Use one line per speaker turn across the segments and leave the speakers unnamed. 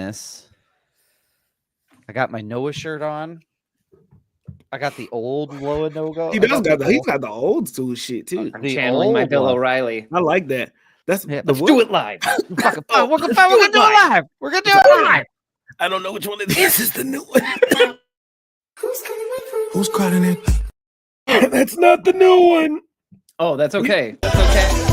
this. I got my Noah shirt on. I got the old Loa No-Go.
He's got the old school shit too.
I'm channeling my Bill O'Reilly.
I like that. Let's
do it live.
We're gonna do it live. We're gonna do it live.
I don't know which one of these is the new one.
Who's calling it?
That's not the new one.
Oh, that's okay. That's okay.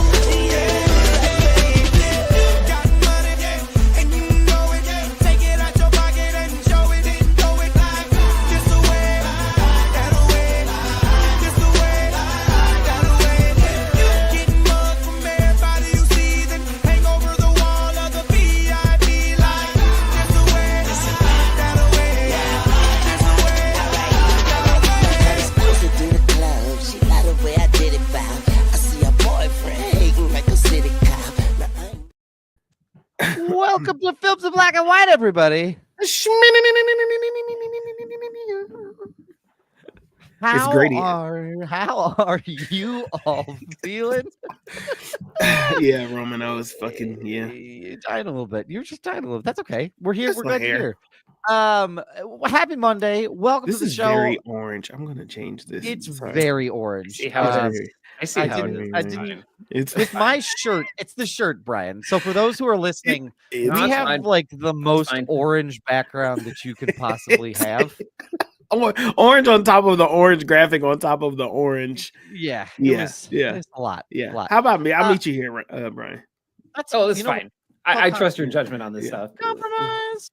Welcome to Films in Black and White, everybody.
It's great.
How are you all feeling?
Yeah, Roman, I was fucking
You're dying a little bit. You're just dying a little bit. That's okay. We're here.
That's
We're
my
glad you're
hair.
here. Happy Monday. Welcome
This
to the
is
show.
very orange. I'm gonna change this.
It's
Sorry.
very orange.
See how it is. I see how it is.
I didn't.
It's
With my shirt, it's the shirt, Brian. So for those who are listening,
it's
we have
fine.
like the most
fine.
orange background that you could possibly have.
orange on top of the orange graphic on top of the orange.
Yeah.
Yeah.
It's a lot.
Yeah.
A lot.
How about me? I'll meet you here, Brian.
That's
Fine. I trust your judgment on this stuff.
Compromise.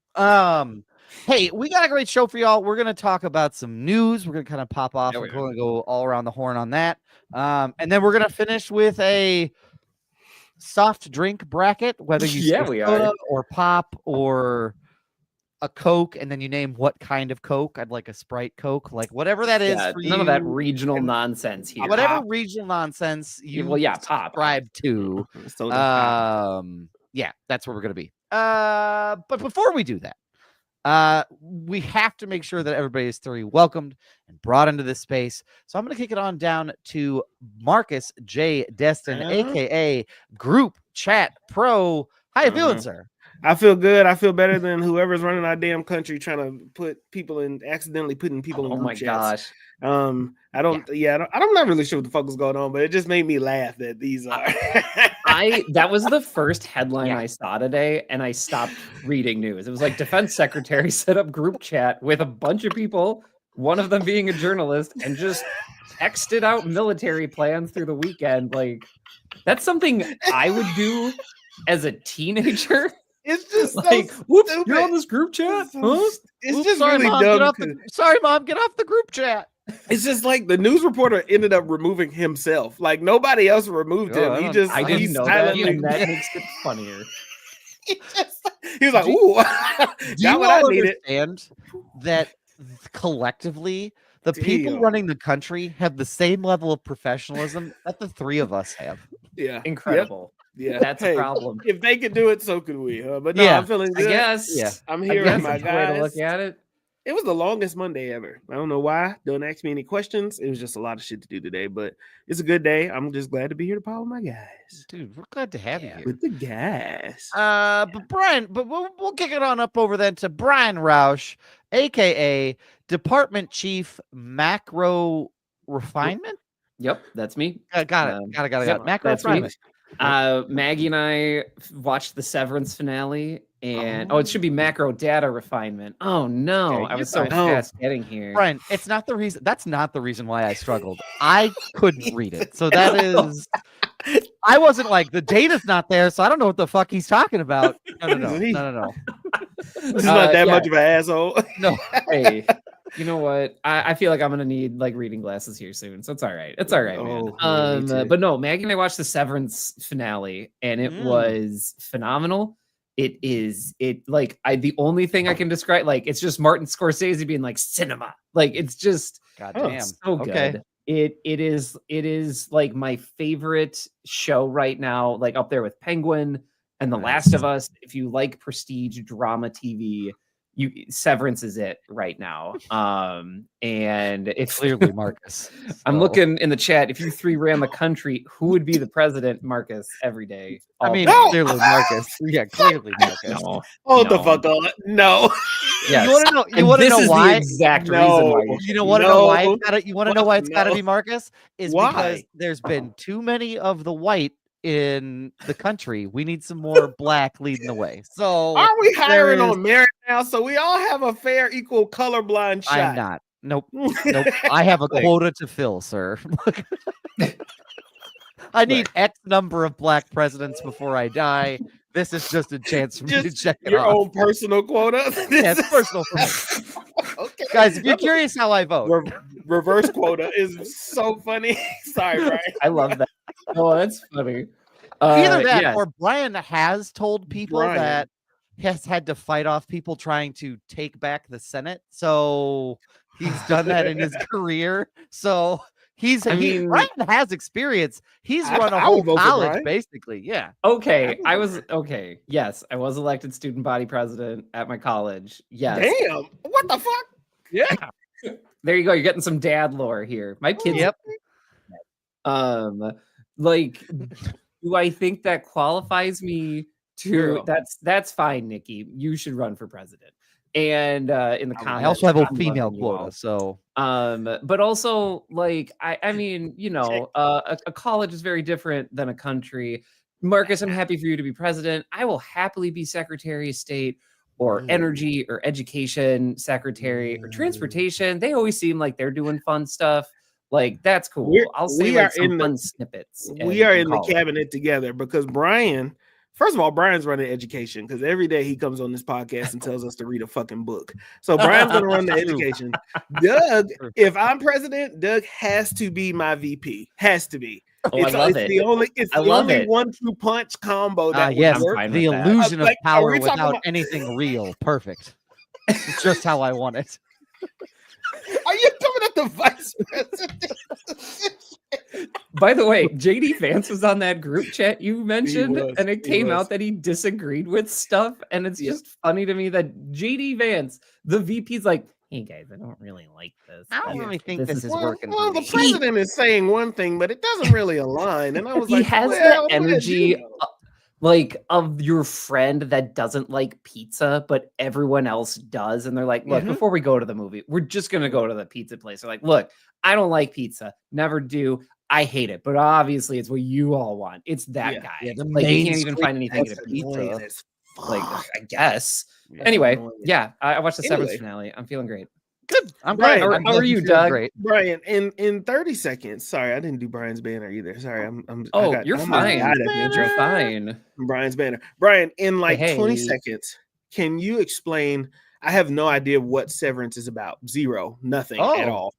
Hey, we got a great show for y'all. We're gonna talk about some news. We're gonna kind of pop off and go all around the horn on that. And then we're gonna finish with a soft drink bracket, whether you say soda or pop or a Coke, and then you name what kind of Coke. I'd like a Sprite Coke, like whatever that is for you.
None of that regional nonsense here.
Whatever regional nonsense you
pop.
subscribe to. Yeah, that's where we're gonna be. But before we do that, we have to make sure that everybody is thoroughly welcomed and brought into this space. So I'm going to kick it on down to Marcus J. Destin, aka Group Chat Pro. How you feeling, sir?
I feel good. I feel better than whoever's running our damn country trying to put people in, accidentally putting people in.
Oh my gosh.
I'm not really sure what the fuck was going on, but it just made me laugh that these are.
That was the first headline I saw today, and I stopped reading news. It was like Defense Secretary set up group chat with a bunch of people, one of them being a journalist, and just texted out military plans through the weekend. Like, that's something I would do as a teenager.
It's just
like,
so
whoops,
stupid.
you're on this group chat? Huh?
It's just
sorry,
really
Mom,
dumb.
Sorry, Mom, get off the group chat.
It's just like the news reporter ended up removing himself. Like nobody else removed him.
I didn't know that, and that makes it funnier.
He was like, "Ooh,
do you all understand that collectively the people running the country have the same level of professionalism that the three of us have?"
Yeah,
incredible.
Yep. Yeah,
that's a problem.
If they could do it, so could we. But no, I'm feeling good.
I guess.
Yeah,
I'm here with my guys.
Way to look at it.
It was the longest Monday ever. I don't know why. Don't ask me any questions. It was just a lot of shit to do today, but it's a good day. I'm just glad to be here to power my guys.
Dude, we're glad to have you here.
With the guys.
But Brian, we'll kick it on up over then to Brian Roush, aka Department Chief Macro Refinement.
Yep, that's me.
Got it. Macro Refinement.
Maggie and I watched the Severance finale, and it should be Macro Data Refinement. Oh no, I was so fast getting here.
Brian, it's not the reason. That's not the reason why I struggled. I couldn't read it, so that is. I wasn't like the data's not there, so I don't know what the fuck he's talking about. No.
He's not that much of an asshole.
No.
Hey, you know what? I feel like I'm gonna need like reading glasses here soon, so it's all right. It's all right, man. But no, Maggie and I watched the Severance finale, and it was phenomenal. The only thing I can describe, like, it's just Martin Scorsese being like cinema. Like, it's just
goddamn
so good. Okay. It is like my favorite show right now, like up there with Penguin and The Last of Us. If you like prestige drama TV, Severance is it right now. And if
Clearly, Marcus.
I'm
So-
looking in the chat, if you three ran the country, who would be the president? Marcus, every day.
I
all
mean,
day.
clearly Marcus. Yeah, clearly Marcus.
No.
Hold the
No.
fuck on. No.
Yes.
You want to know? You
And
want to
this
know
is
why?
the exact
No.
reason why
You know, want to know why?
No.
It's gotta, you want to know why it's got to
No.
be Marcus? Is
Why?
because there's been too many of the white in the country. We need some more black leading the way. So
Are we hiring
there is-
on merit now? So we all have a fair, equal, colorblind shot.
I'm not. Nope. Nope. I have a quota to fill, sir. I need X number of black presidents before I die. This is just a chance for me to check it
Your
off.
own personal quota.
Yeah, it's personal for me.
Okay.
Guys, if you're curious how I vote,
Reverse quota is so funny. Sorry, Brian.
I love that. Oh, that's funny.
either that
yeah.
or Brian has told people that he has had to fight off people trying to take back the Senate. So he's done that in his career. So Brian has experience. He's run a
I
whole
would vote for
college,
Brian.
basically. Yeah.
Okay, okay. Yes, I was elected student body president at my college. Yes.
Damn. What the fuck?
Yeah. There you go. You're getting some dad lore here. My kids.
Yep.
Like, do I think that qualifies me to?
Girl.
That's fine, Nikki. You should run for president. And in the comments,
I also have a
I'm
female
loving you all.
quota. So
But also, like, I mean, you know, a college is very different than a country. Marcus, I'm happy for you to be president. I will happily be Secretary of State or Energy or Education Secretary or Transportation. They always seem like they're doing fun stuff. Like, that's cool. I'll say like some fun snippets.
We are in the
college.
cabinet together because Brian, first of all, Brian's running education because every day he comes on this podcast and tells us to read a fucking book. So Brian's going to run the education. Doug, if I'm president, Doug has to be my VP. Has to be.
Oh, I love it.
The only, it's
I
the
love
only
it.
1-2 punch combo that
yes,
would work.
fine
the
with that.
illusion of
Like, are
power
we talking
without
about-
anything real. Perfect. It's just how I want it.
Are you coming at the vice president?
By the way, JD Vance was on that group chat you mentioned,
was,
and it
he
came
was.
out that he disagreed with stuff. And it's just funny to me that JD Vance, the VP's like, hey guys, I don't really like this.
I don't
Like,
really think this is working.
Well,
for
the
me.
president is saying one thing, but it doesn't really align. And I was
He
like,
has
well,
the
what did
energy
you know?
like of your friend that doesn't like pizza, but everyone else does. And they're like, look, before we go to the movie, we're just going to go to the pizza place. They're like, look, I don't like pizza. Never do. I hate it. But obviously it's what you all want. It's that guy.
Yeah, the
like you can't even
mainstream
find anything in a
That's annoying
pizza.
as
Like,
fuck.
I guess.
Yeah,
Anyway,
annoying.
yeah, I watched the Severance
Anyway.
finale. I'm feeling great.
Good. I'm
Brian,
glad.
how
I'm
are
glad
you,
feeling
Doug?
Great.
Brian, in 30 seconds. Sorry, I didn't do Brian's banner either. Sorry,
You're
I'm
fine.
out of the intro.
You're fine.
Brian's banner. Brian, in like
Hey.
20 seconds, can you explain? I have no idea what Severance is about. Zero, nothing at
Oh.
all.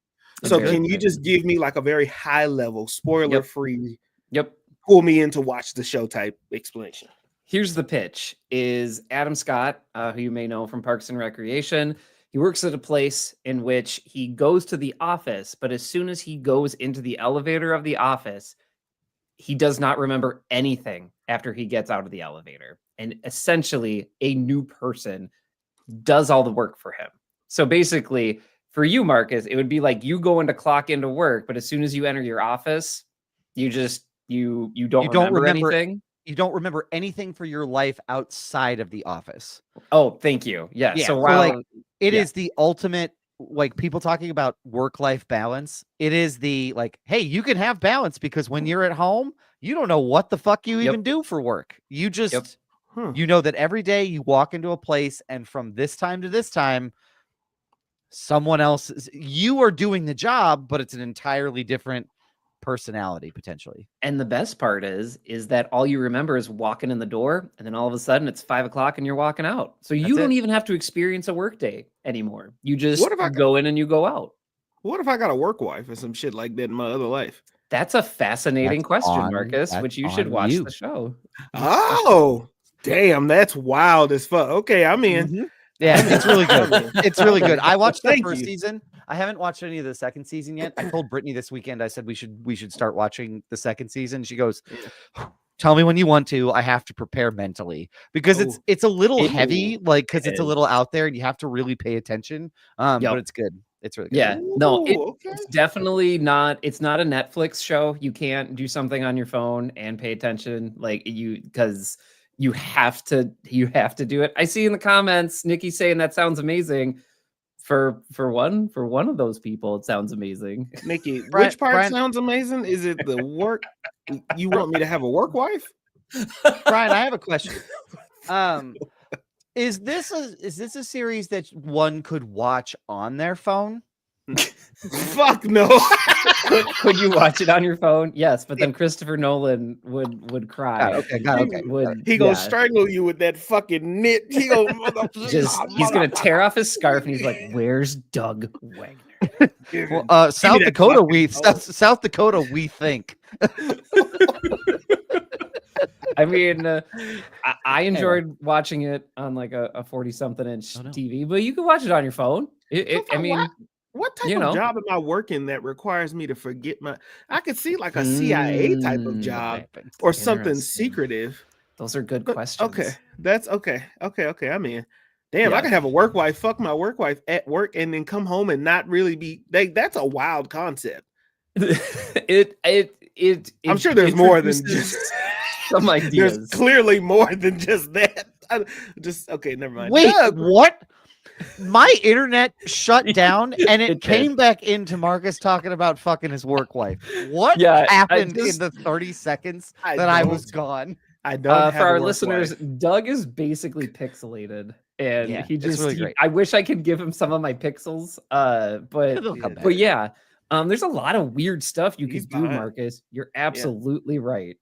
So
Okay.
can you just give me like a very high level, spoiler free,
Yep.
pull me in to watch the show type explanation?
Here's the pitch is Adam Scott, who you may know from Parks and Recreation. He works at a place in which he goes to the office, but as soon as he goes into the elevator of the office, he does not remember anything after he gets out of the elevator. And essentially a new person does all the work for him. So basically for you, Marcus, it would be like you going to clock into work, but as soon as you enter your office, you just, you don't remember anything.
You don't remember anything for your life outside of the office.
Oh, thank you. Yeah.
Yeah,
So
so,
while
like, It
Yeah.
is the ultimate, like people talking about work-life balance. It is the like, hey, you can have balance because when you're at home, you don't know what the fuck you even do for work. You just, you know that every day you walk into a place and from this time to this time, someone else, you are doing the job, but it's an entirely different personality potentially.
And the best part is that all you remember is walking in the door, and then all of a sudden it's 5 o'clock and you're walking out. So you don't even have to experience a work day anymore. You just go in and you go out.
What if I got a work wife or some shit like that in my other life?
That's a fascinating question, Marcus,
that's
which you should
on
watch
you.
the show.
Oh, damn, that's wild as fuck. Okay, I'm in.
Yeah, it's really good. It's really good. I watched the
Thank
first
you.
season. I haven't watched any of the second season yet. I told Brittany this weekend, I said we should start watching the second season. She goes, Tell me when you want to. I have to prepare mentally because it's a little heavy, like because it's a little out there and you have to really pay attention. But it's good. It's really good.
Yeah. No, it's definitely not. It's not a Netflix show. You can't do something on your phone and pay attention because you have to do it. I see in the comments Nikki saying that sounds amazing. For one of those people, it sounds amazing.
Nikki, which part sounds amazing? Is it the work? You want me to have a work wife?
Brian, I have a question. Is this a series that one could watch on their phone?
Fuck no.
Could you watch it on your phone? Yes, but then Christopher Nolan would cry.
He gonna strangle you with that fucking knit. He's
gonna tear off his scarf and he's like, "Where's Doug Wagner?"
Well, South Dakota, we think.
I mean, I enjoyed watching it on like a 40-something inch TV, but you can watch it on your phone.
What type of job am I working that requires me to forget I could see like a CIA type of job or something secretive.
Those are good questions.
Okay. That's okay. I'm in. Damn, I could have a work wife, fuck my work wife at work, and then come home and not really be that's a wild concept.
I'm
sure there's more than just
some ideas.
There's clearly more than just that. Okay, never mind.
Wait, what? My internet shut down and it came back into Marcus talking about fucking his work wife. What happened in the 30 seconds that I was gone?
I don't.
For our listeners, Doug is basically pixelated, and he just. Really I wish I could give him some of my pixels, but yeah. There's a lot of weird stuff you could do, Marcus. You're absolutely right.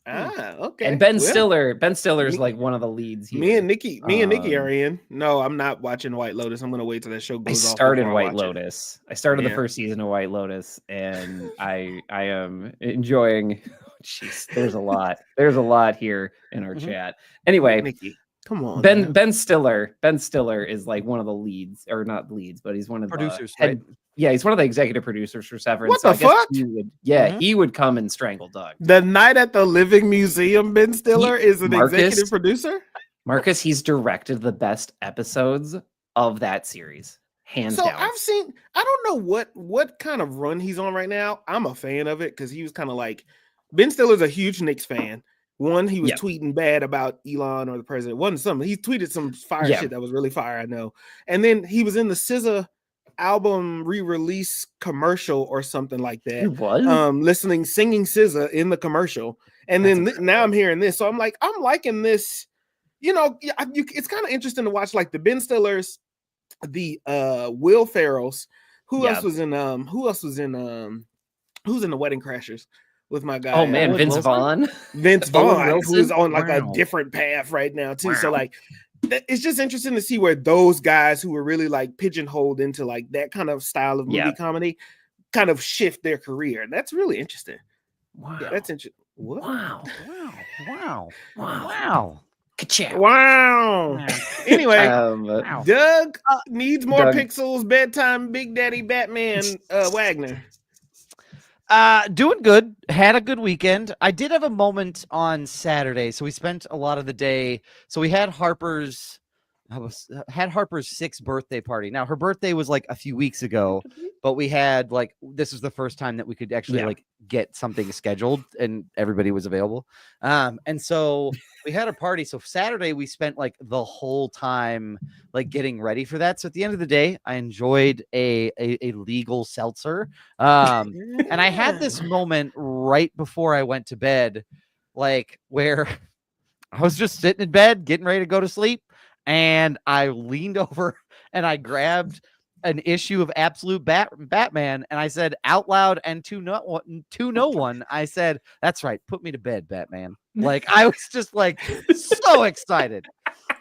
Okay.
And Ben Stiller is like one of the leads here.
Me and Nikki are in. No, I'm not watching White Lotus. I'm gonna wait till that show goes off.
I started White Lotus. I started the first season of White Lotus, and I am enjoying. Jeez, there's a lot. There's a lot here in our chat. Anyway,
Nikki, come on.
Ben Stiller is like one of the leads, or not leads, but he's one of the
producers, right?
Yeah, he's one of the executive producers for Severance.
What the fuck?
He would come and strangle Doug.
The Night at the Living Museum, Ben Stiller is an executive producer?
Marcus, he's directed the best episodes of that series. Hands down.
I don't know what kind of run he's on right now. I'm a fan of it because he was kind of like, Ben Stiller's a huge Knicks fan. One, he was tweeting bad about Elon or the president. He tweeted some fire shit that was really fire, I know. And then he was in the SZA album re-release commercial or something like that.
He was
singing SZA in the commercial, and then now I'm hearing this, so I'm liking this. It's kind of interesting to watch, like the Ben Stillers, the Will Ferrell's. Who's in the Wedding Crashers with my guy?
Oh man, Vince Vaughn.
Who's on like a different path right now too. Wow. So like, it's just interesting to see where those guys who were really like pigeonholed into like that kind of style of movie comedy kind of shift their career. That's really interesting.
Wow.
Yeah, that's interesting.
Wow.
Ka-chow. Wow. Anyway, Doug needs more pixels. Bedtime, Big Daddy Batman, Wagner.
Doing good. Had a good weekend. I did have a moment on Saturday, so we spent a lot of the day. So we had Harper's 6th birthday party. Now her birthday was like a few weeks ago, but we had like, this was the first time that we could actually like get something scheduled and everybody was available. And so we had a party. So Saturday we spent like the whole time like getting ready for that. So at the end of the day, I enjoyed a legal seltzer. And I had this moment right before I went to bed, like where I was just sitting in bed, getting ready to go to sleep. And I leaned over and I grabbed an issue of Absolute Batman, and I said out loud and to no one, I said, "That's right, put me to bed, Batman." Like I was just like so excited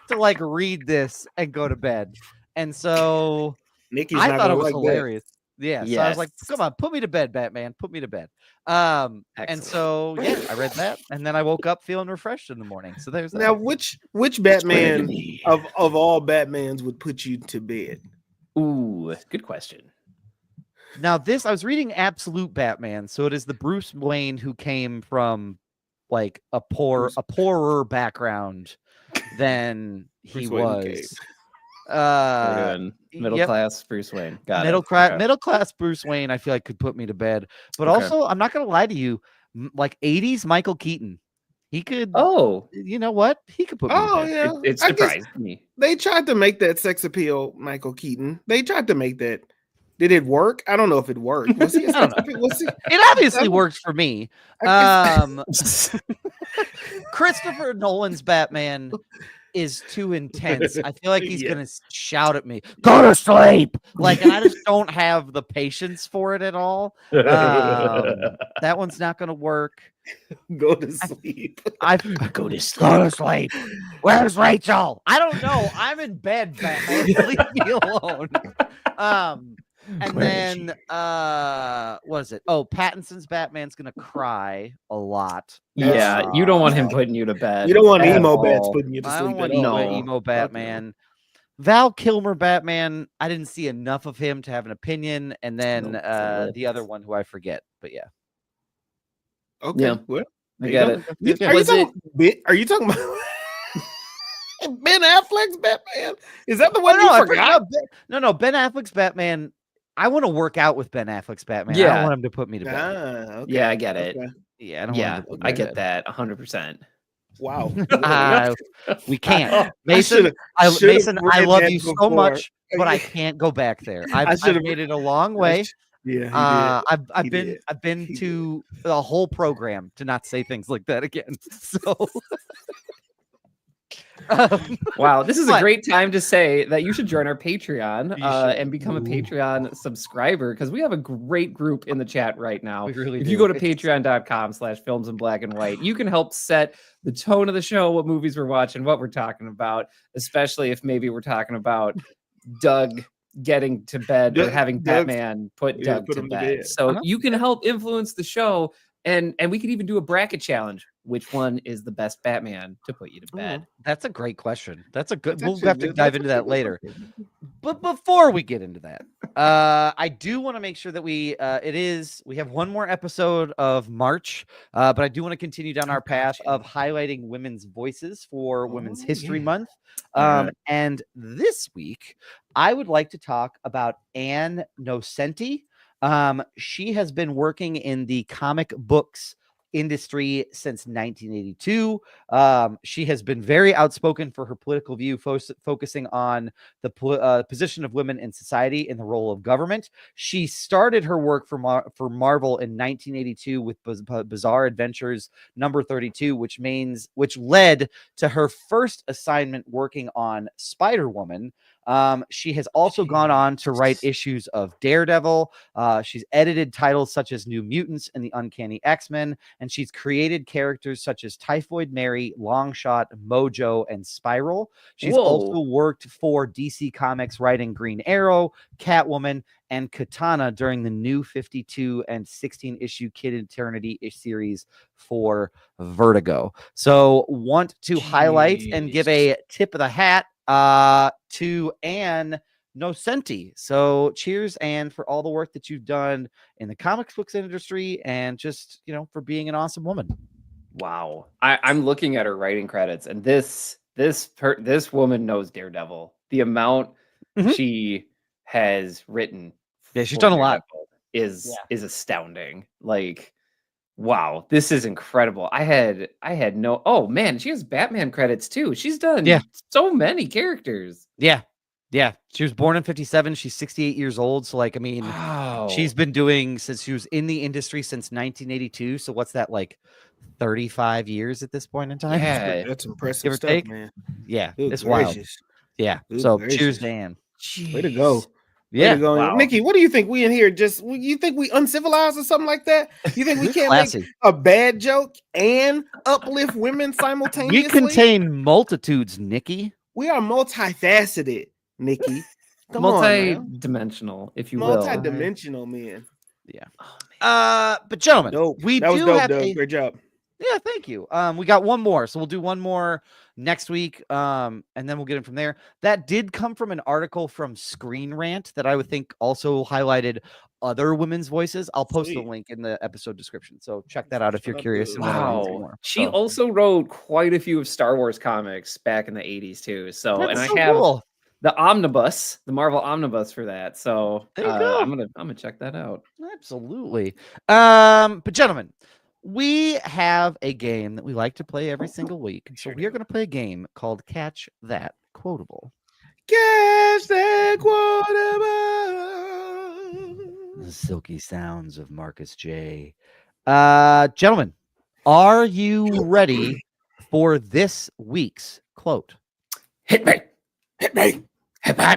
to like read this and go to bed, and so I thought it was hilarious. Yeah, so I was like, "Come on, put me to bed, Batman, put me to bed." And so I read that, and then I woke up feeling refreshed in the morning. So there's that.
Now, which Batman of all Batmans would put you to bed?
Ooh, good question.
Now I was reading Absolute Batman, so it is the Bruce Wayne who came from like a poorer background than he was.
We're doing middle class Bruce Wayne. Got
middle class Bruce Wayne. I feel like could put me to bed, but also I'm not gonna lie to you, like 80s Michael Keaton. He could.
Oh,
you know what? He could put me to bed.
Yeah,
it surprised me.
They tried to make that sex appeal, Michael Keaton. They tried to make that. Did it work? I don't know if it worked. Was he?
It obviously worked for me. Christopher Nolan's Batman is too intense. I feel like he's gonna shout at me, "Go to sleep!" Like, and I just don't have the patience for it at all. That one's not gonna work.
Go to sleep.
Go to sleep. Where's Rachel? I don't know. I'm in bed, Batman. Leave me alone. And then what is it? Oh, Pattinson's Batman's gonna cry a lot.
Yeah, you don't want him putting you to bed.
You don't want emo bats putting you to sleep.
I don't want emo Batman. Val Kilmer Batman, I didn't see enough of him to have an opinion. And then the other one who I forget, but yeah.
Okay.
Yeah.
Well,
I get it.
Are you talking about Ben Affleck's Batman? Is that the one you forgot?
No, Ben Affleck's Batman. I want to work out with Ben Affleck's Batman.
Yeah.
I don't want him to put me to bed.
Okay.
Yeah, I get it.
Okay.
Yeah, I don't want him to put me
I
to
get
bed.
that 100%.
Wow.
We can't. Mason, I love you so much, but I can't go back there. I've made it a long way.
Yeah,
I've been to the whole program to not say things like that again. So
wow, this is a great time to say that you should join our Patreon and become a Patreon subscriber, because we have a great group in the chat right now.
We really
if
do.
You go to patreon.com/films in black and white, you can help set the tone of the show, what movies we're watching, what we're talking about, especially if maybe we're talking about Doug getting to bed or having Batman put Doug to bed. So you can help influence the show. And we could even do a bracket challenge. Which one is the best Batman to put you to bed?
That's a great question. We'll have to dive into that later. But before we get into that, I do want to make sure that we have one more episode of March, but I do want to continue down our path of highlighting women's voices for Women's History Month. And this week, I would like to talk about Ann Nocenti. She has been working in the comic books industry since 1982. She has been very outspoken for her political view, focusing on the position of women in society and the role of government. She started her work for Marvel in 1982 with Bizarre Adventures number 32, which led to her first assignment working on Spider-Woman. She has also gone on to write issues of Daredevil. She's edited titles such as New Mutants and the Uncanny X-Men, and she's created characters such as Typhoid Mary, Longshot, Mojo, and Spiral. She's also worked for DC Comics writing Green Arrow, Catwoman, and Katana during the New 52 and 16-issue Kid Eternity series for Vertigo. So want to highlight and give a tip of the hat to Ann Nocenti. So cheers, Ann, for all the work that you've done in the comics books industry and just, for being an awesome woman.
Wow. I'm looking at her writing credits, and this woman knows Daredevil. The amount she has written.
Yeah, she's done a lot.
Is astounding. Like, wow, this is incredible. I had no. Oh man, she has Batman credits too. She's done so many characters.
Yeah. She was born in 57. She's 68 years old. So she's been doing since she was in the industry since 1982. So what's that, like 35 years at this point in time?
Yeah, that's impressive stuff, man.
Yeah, it's wild. Yeah. So cheers, Dan.
Way to go.
Yeah,
wow. Nikki, what do you think? We in here you think we uncivilized or something like that? You think we can't make a bad joke and uplift women simultaneously?
We contain multitudes, Nikki.
We are multifaceted, Nikki.
Multi-dimensional, if you will.
Multi-dimensional, man.
Yeah. But gentlemen, we do have
Doug. Great job.
Yeah, thank you. We got one more, so we'll do one more next week, and then we'll get it from there. That did come from an article from Screen Rant that I would think also highlighted other women's voices. I'll post the link in the episode description, so check that out if you're curious and want to read some more.
She also wrote quite a few of Star Wars comics back in the 80s too. So, and I have
cool.
the omnibus, the Marvel omnibus for that. So
there you go.
I'm gonna check that out.
Absolutely. But gentlemen, we have a game that we like to play every single week. So we are going to play a game called Catch That Quotable.
Catch that quotable.
The silky sounds of Marcus J. Gentlemen, are you ready for this week's quote?
Hit me.
Hit me.
Hit me.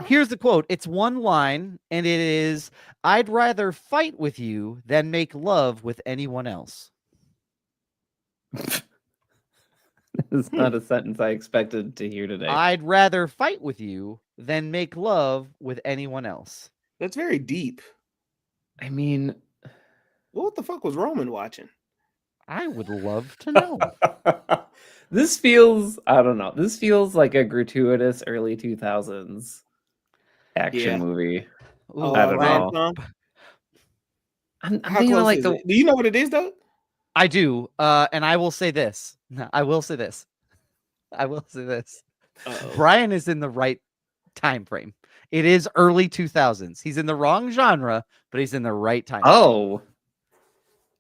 Here's the quote. It's one line, and it is, "I'd rather fight with you than make love with anyone else."
It's not a sentence I expected to hear today.
I'd rather fight with you than make love with anyone else.
That's very deep.
I mean,
what the fuck was Roman watching?
I would love to know.
This feels, I don't know. This feels like a gratuitous early 2000s action movie.
Ooh,
I don't know. I'm thinking like
do you know what it is though?
I do. And I will say this. I will say this. Brian is in the right time frame. It is early 2000s. He's in the wrong genre, but he's in the right time.
Oh.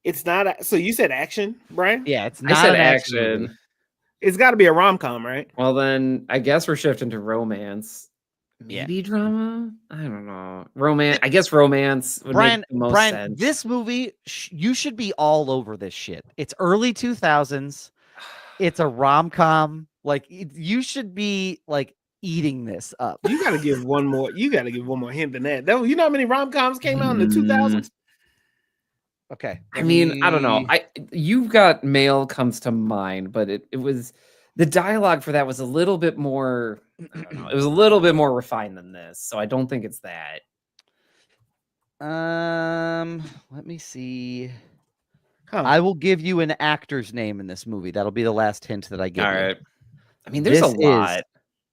It's not. So you said action, Brian?
Yeah, it's not.
I said action.
It's got to be a rom-com, right?
Well, then I guess we're shifting to romance. Maybe drama? I don't know. Romance. I guess romance would make the most sense.
This movie, you should be all over this shit. It's early 2000s. It's a rom-com. Like, you should be like eating this up.
You got to give one more. You got to give one more hint than that. You know how many rom-coms came out in the 2000s?
Okay.
I mean, I don't know. You've Got Mail comes to mind, but it was the dialogue for that was a little bit more. I don't know. It was a little bit more refined than this, so I don't think it's that.
Let me see. I will give you an actor's name in this movie. That'll be the last hint that I give.
All right. I mean, there's a lot.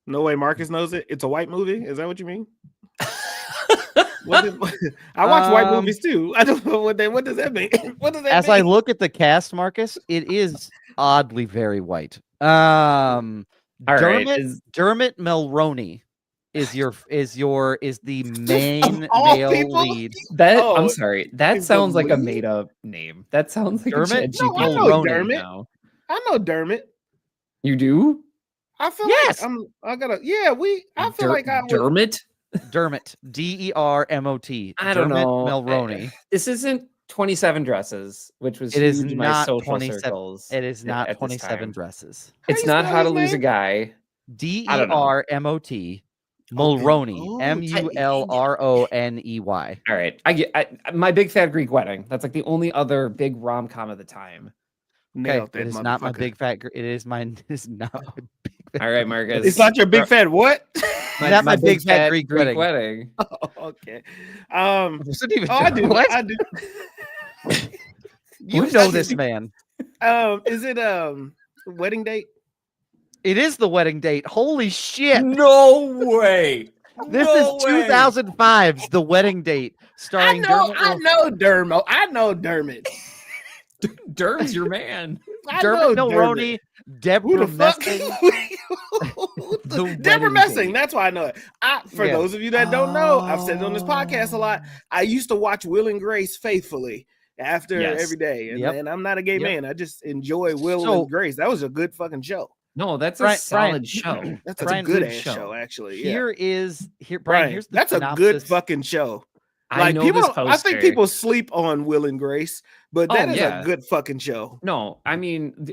No way Marcus knows it. It's a white movie. Is that what you mean? I watch white movies too. I don't know what does that mean? What does that mean?
As I look at the cast, Marcus, it is oddly very white. Dermot Mulroney is the main male lead.
I'm sorry. That sounds like a made up name. That sounds like
Dermot.
No,
I know Dermot. Now. I know Dermot.
You do?
I feel like I feel like I would.
Dermot.
Dermot, Dermot.
I don't know.
Mulroney.
This isn't 27 Dresses, which was
it
huge
is
in my social circles.
It is not 27 Dresses.
It's not How to Lose a Guy.
Dermot Mulroney, Mulroney.
All right, I get My Big Fat Greek Wedding. That's like the only other big rom com of the time.
Okay, it is not my big fat. It is mine. It is not. My big fat
All right, Marcus.
It's not your big fat what?
Not my big fat Greek
wedding.
Oh, okay. I do.
What?
I do.
You know this man.
Is it Wedding Date?
It is The Wedding Date. Holy shit!
No way.
This is 2005's The Wedding Date, starring Dermot.
I know Dermot.
Derm's your man.
Dermot Mulroney, Deborah Messing.
Deborah Messing. That's why I know it. For those of you that don't know, I've said it on this podcast a lot. I used to watch Will and Grace faithfully every day, and I'm not a gay man. I just enjoy Will and Grace. That was a good fucking show.
No, that's a solid show.
That's a good ass show, actually.
Brian. Here's the
that's
synopsis.
a good fucking show. Like I think people sleep on Will and Grace, but that is a good fucking show.
No, I mean,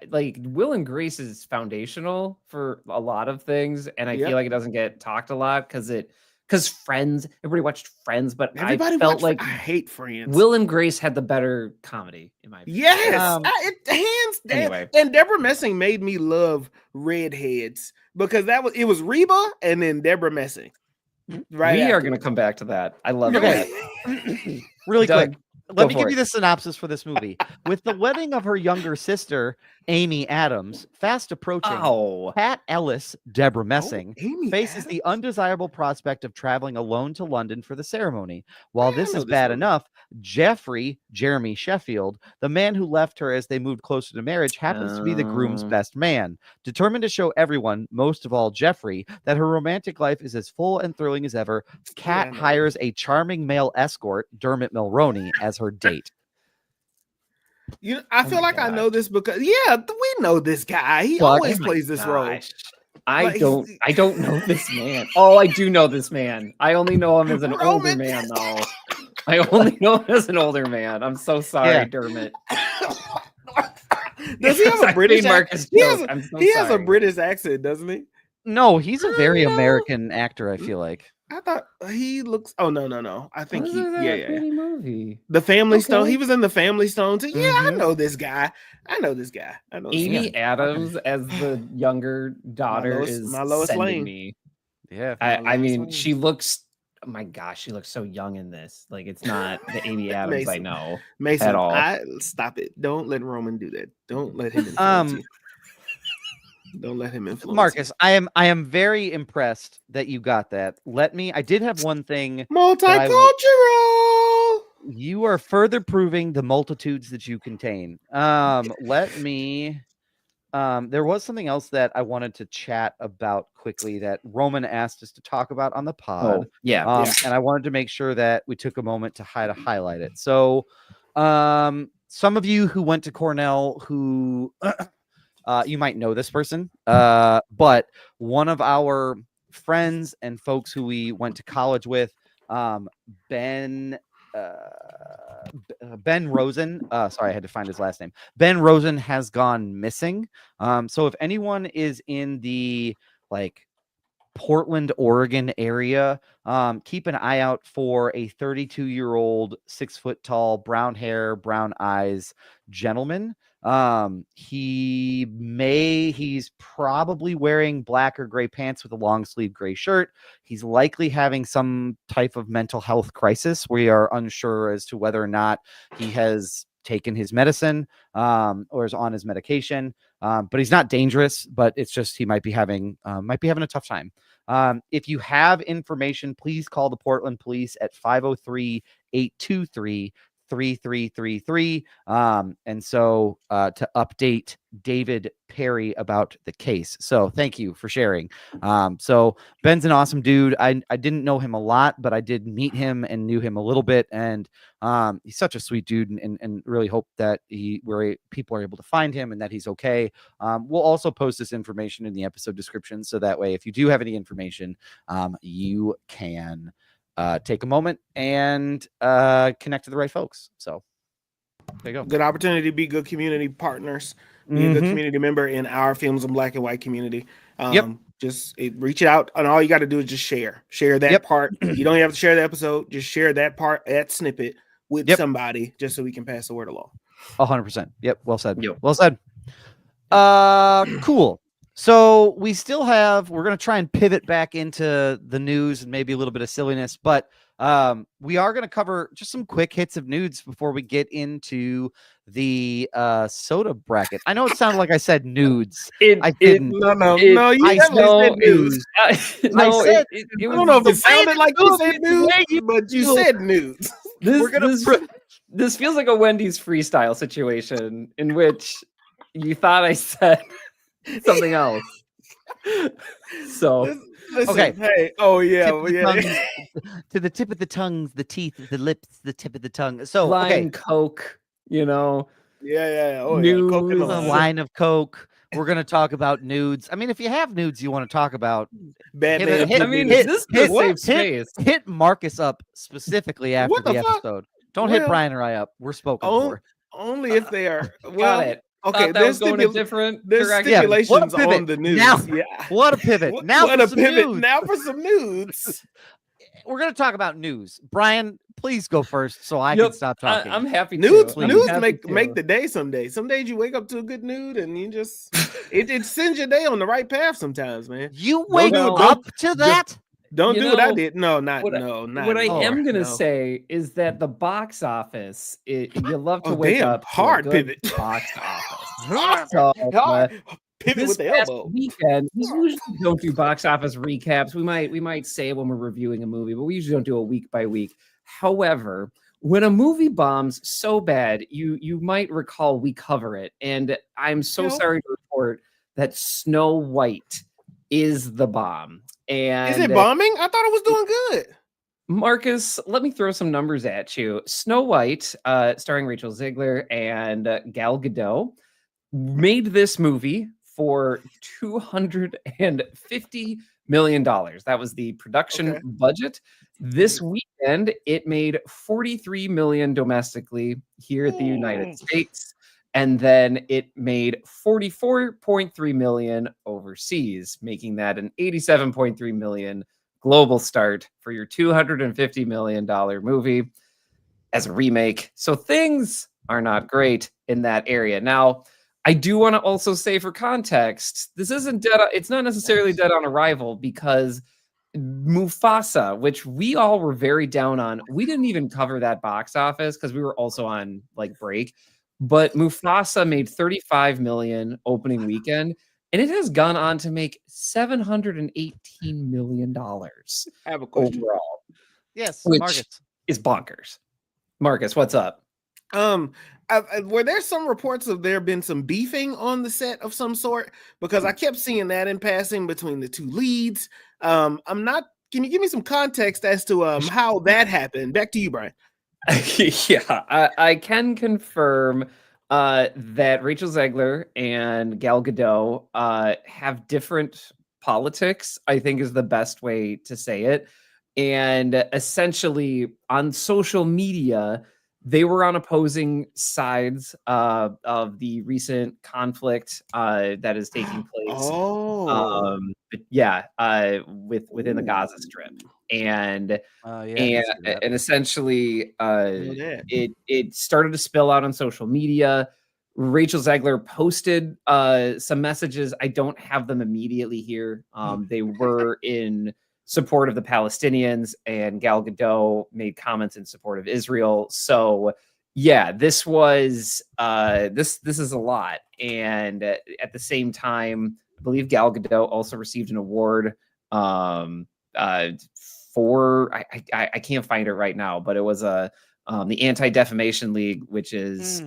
like Will and Grace is foundational for a lot of things, and I feel like it doesn't get talked a lot because Friends. Everybody watched Friends, but I felt like
I hate Friends.
Will and Grace had the better comedy in my opinion.
Yes, hands down. Anyway. And Deborah Messing made me love redheads because it was Reba and then Deborah Messing.
Right, we are going to come back to that. I love that.
Really quick. Let me give you the synopsis for this movie. With the wedding of her younger sister, Amy Adams, fast approaching, Pat Ellis, Deborah Messing, faces the undesirable prospect of traveling alone to London for the ceremony. While this is bad enough, Jeffrey, Jeremy Sheffield, the man who left her as they moved closer to marriage, happens to be the groom's best man. Determined to show everyone, most of all Jeffrey, that her romantic life is as full and thrilling as ever, Kat hires a charming male escort, Dermot Mulroney, as her date.
I feel like I know this because we know this guy. He always plays this role.
I don't know this man. Oh, I do know this man. I only know him as an older man, though. I only know him as an older man. I'm so sorry, Dermot.
Does he have a British accent? He has a British accent, doesn't he?
No, he's a very American actor, I feel like.
I thought he looks. Oh no! I think
movie.
The Family Stone. He was in The Family Stone too. Yeah, I know this guy.
Amy Adams as the younger daughter is my Lois Lane. Me.
Yeah,
I mean, she looks. Oh my gosh, she looks so young in this. Like it's not the Amy Adams I know at all.
Stop it! Don't let Roman do that. Don't let him influence you. Don't let him influence
Marcus. I am very impressed that you got that. I did have one thing.
Multicultural.
You are further proving the multitudes that you contain. Let me. There was something else that I wanted to chat about quickly that Roman asked us to talk about on the pod. And I wanted to make sure that we took a moment to highlight it. So, some of you who went to Cornell who. You might know this person, but one of our friends and folks who we went to college with, Ben Rosen. Sorry, I had to find his last name. Ben Rosen has gone missing. So if anyone is in the Portland, Oregon area, keep an eye out for a 32-year-old, 6 foot tall, brown hair, brown eyes gentleman. He's probably wearing black or gray pants with a long sleeve gray shirt. He's likely having some type of mental health crisis. We are unsure as to whether or not he has taken his medicine, or is on his medication. But he's not dangerous, but it's just, he might be having a tough time. If you have information, please call the Portland police at 503-823-3333. And so to update David Perry about the case. So thank you for sharing. So Ben's an awesome dude. I didn't know him a lot, but I did meet him and knew him a little bit. And he's such a sweet dude, and really hope that people are able to find him and that he's okay. We'll also post this information in the episode description, so that way, if you do have any information, you can take a moment and connect to the right folks. So there you go.
Good opportunity to be good community partners, be a good community member in our Films in Black and White community. Just reach out, and all you got to do is just share that part. You don't have to share the episode, just share that part, that snippet with somebody, just so we can pass the word along.
100%. Yep. Well said. Well said. Cool. So we're going to try and pivot back into the news and maybe a little bit of silliness, but we are going to cover just some quick hits of nudes before we get into the soda bracket. I know it sounded like I said nudes. I didn't.
No. You said nudes.
I don't
know if it sounded like you said nudes, but you said nudes.
This feels like a Wendy's freestyle situation in which you thought I said something else. So
listen,
okay.
Hey,
to the tip of the tongues, the teeth, the lips, the tip of the tongue. So
line Coke,
news,
a line of Coke. We're gonna talk about nudes. I mean, if you have nudes you want to talk about, hit Marcus up specifically after the episode. Don't hit Brian or I up. We're spoken for.
Only if they are.
Got it. Okay, there's stipulations
on the news.
Now, what a pivot. Now for
some nudes.
We're going to talk about news. Brian, please go first so I can stop talking.
I'm happy.
Nudes make the day someday. Some days you wake up to a good nude and you just it sends your day on the right path sometimes, man.
You wake up to that?
Don't
You
do what I
know,
did. No,
What I,
not
what I
anymore.
am gonna
No.
say is that the box office, you love to
Oh,
wake
damn.
up to a
Hard
good
pivot.
box office. So
Hard pivot
this
with the
past
elbow.
weekend, we usually don't do box office recaps. We might say it when we're reviewing a movie, but we usually don't do a week by week. However, when a movie bombs so bad, you might recall we cover it, and I'm so sorry to report that Snow White is the bomb. And
is it bombing? I thought it was doing good.
Marcus, let me throw some numbers at you. Snow White, starring Rachel Zegler and Gal Gadot, made this movie for $250 million. That was the production budget. This weekend, it made $43 million domestically here at the United States. And then it made $44.3 million overseas, making that an $87.3 million global start for your $250 million movie as a remake. So things are not great in that area. Now, I do want to also say for context, this isn't dead. It's not necessarily dead on arrival because Mufasa, which we all were very down on, we didn't even cover that box office because we were also on like break. But Mufasa made 35 million opening weekend, and it has gone on to make $718 million
I have a question.
overall.
Yes,
which
Marcus
is bonkers. Marcus, what's up?
Were there some reports of there been some beefing on the set of some sort? Because I kept seeing that in passing between the two leads. I'm not. Can you give me some context as to how that happened? Back to you, Brian.
Yeah, I can confirm that Rachel Zegler and Gal Gadot have different politics, I think is the best way to say it. And essentially on social media, they were on opposing sides of the recent conflict that is taking place. Within the Gaza Strip. And essentially it started to spill out on social media. Rachel Zegler posted some messages. I don't have them immediately here. They were in support of the Palestinians, and Gal Gadot made comments in support of Israel. So yeah, this was this is a lot. And at the same time, I believe Gal Gadot also received an award for I can't find it right now, but it was the Anti-Defamation League, which is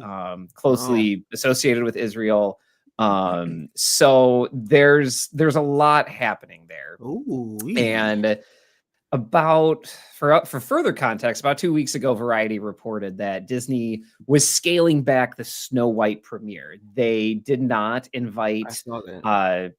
closely associated with Israel. So there's a lot happening there. And for further context, about 2 weeks ago, Variety reported that Disney was scaling back the Snow White premiere. They did not invite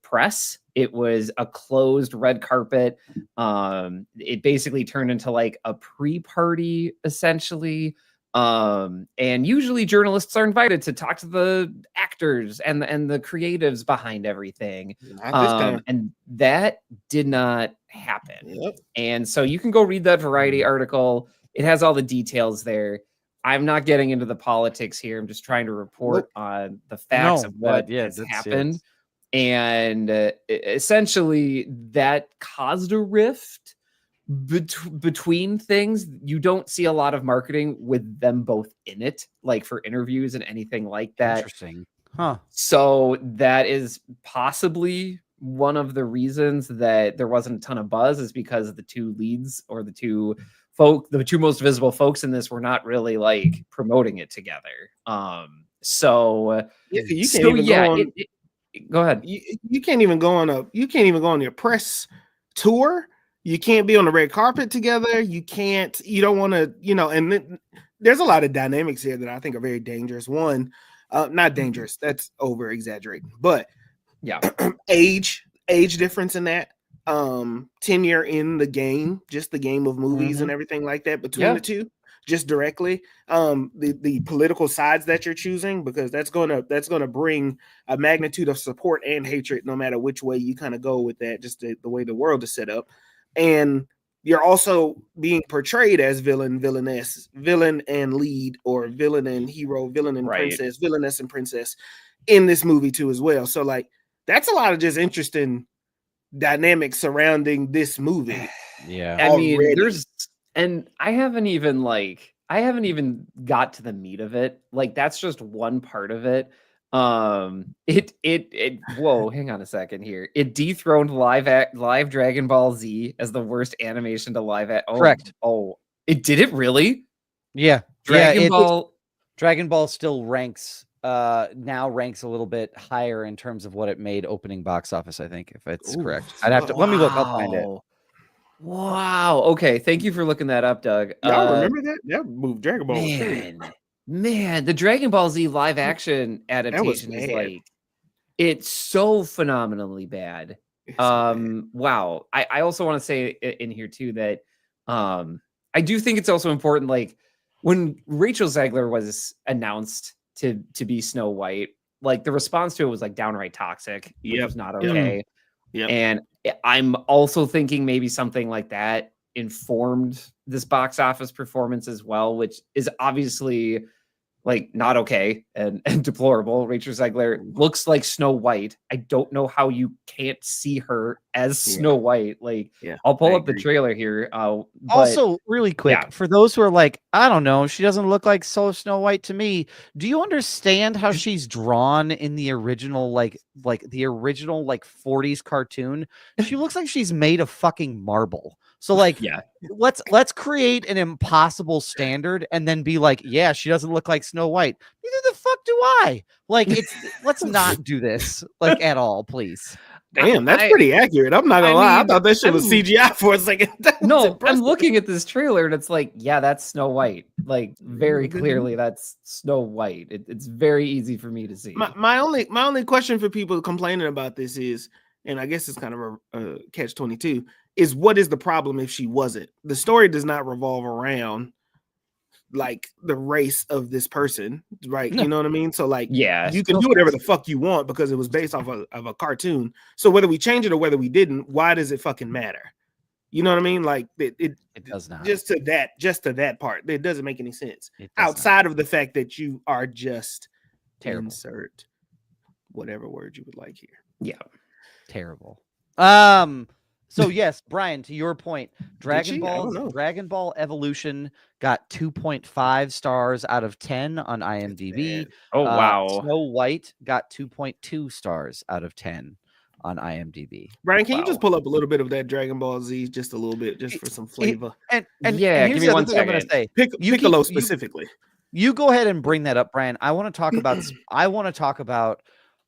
press. It was a closed red carpet. It basically turned into like a pre-party, essentially. And usually journalists are invited to talk to the actors and the creatives behind everything. And that did not happen. And so you can go read that Variety article. It has all the details there. I'm not getting into the politics here. I'm just trying to report on the facts of what has happened. And essentially that caused a rift between things. You don't see a lot of marketing with them both in it, like for interviews and anything like that.
Interesting. Huh.
So that is possibly one of the reasons that there wasn't a ton of buzz, is because the two leads, or the two most visible folks in this, were not really like promoting it together. Go ahead.
You can't even go on your press tour. You can't be on the red carpet together. You don't want to, and there's a lot of dynamics here that I think are very dangerous. One, not dangerous, that's over exaggerating, but
yeah,
age difference in that, tenure in the game, just the game of movies and everything like that between the two, just directly, the political sides that you're choosing, because that's gonna bring a magnitude of support and hatred no matter which way you kind of go with that, just the way the world is set up. And you're also being portrayed as villain, villainess, villain and lead, or villain and hero, villain and princess, villainess and princess in this movie too as well. So like that's a lot of just interesting dynamics surrounding this movie.
Yeah.
I mean,
Already.
I haven't even got to the meat of it. Like that's just one part of it. Whoa, hang on a second here. It dethroned live Dragon Ball Z as the worst animation to live at.
Correct.
Oh, it did it really?
Yeah.
Dragon Ball
still ranks now ranks a little bit higher in terms of what it made opening box office, I think, if it's correct. I'd have to let me look, I'll find it.
Wow. Okay, thank you for looking that up, Doug.
Y'all remember that? That moved Dragon Ball.
Man, the Dragon Ball Z live action adaptation is like it's so phenomenally bad. Wow. I also want to say in here too that I do think it's also important, like when Rachel Zegler was announced to be Snow White, like the response to it was like downright toxic, which was not okay. And I'm also thinking maybe something like that informed this box office performance as well, which is obviously like not okay and deplorable. Rachel Zegler looks like Snow White. I don't know how you can't see her as Snow White. Like, I'll pull up the trailer here.
Also, really quick, for those who are like, I don't know, she doesn't look like Snow White to me. Do you understand how she's drawn in the original, like the original 40s cartoon? She looks like she's made of fucking marble. So like, let's create an impossible standard and then be like, yeah, she doesn't look like Snow White. Neither the fuck do I. Like, let's not do this like at all, please.
Damn, that's pretty accurate. I'm not gonna lie. I thought that shit was CGI for a second.
No, I'm looking at this trailer and it's like, yeah, that's Snow White. Like very clearly, that's Snow White. It's very easy for me to see.
My only question for people complaining about this is, and I guess it's kind of a catch-22, is what is the problem if she wasn't? The story does not revolve around like the race of this person, right? You know what I mean? So like, you can do whatever the fuck you want because it was based off of a cartoon. So whether we change it or whether we didn't, why does it fucking matter? You know what I mean? Like it
does not.
Just to that part, it doesn't make any sense outside of the fact that you are just
terrible.
Insert whatever word you would like here.
Yeah,
terrible. So yes, Brian, to your point, Dragon Ball Evolution got 2.5 stars out of 10 on IMDb.
Oh wow.
Snow White got 2.2 stars out of 10 on IMDb.
Brian, can you just pull up a little bit of that Dragon Ball Z, just a little bit, just for some flavor?
And give me 1 second. I'm gonna say
Piccolo specifically.
You go ahead and bring that up, Brian. I want to talk about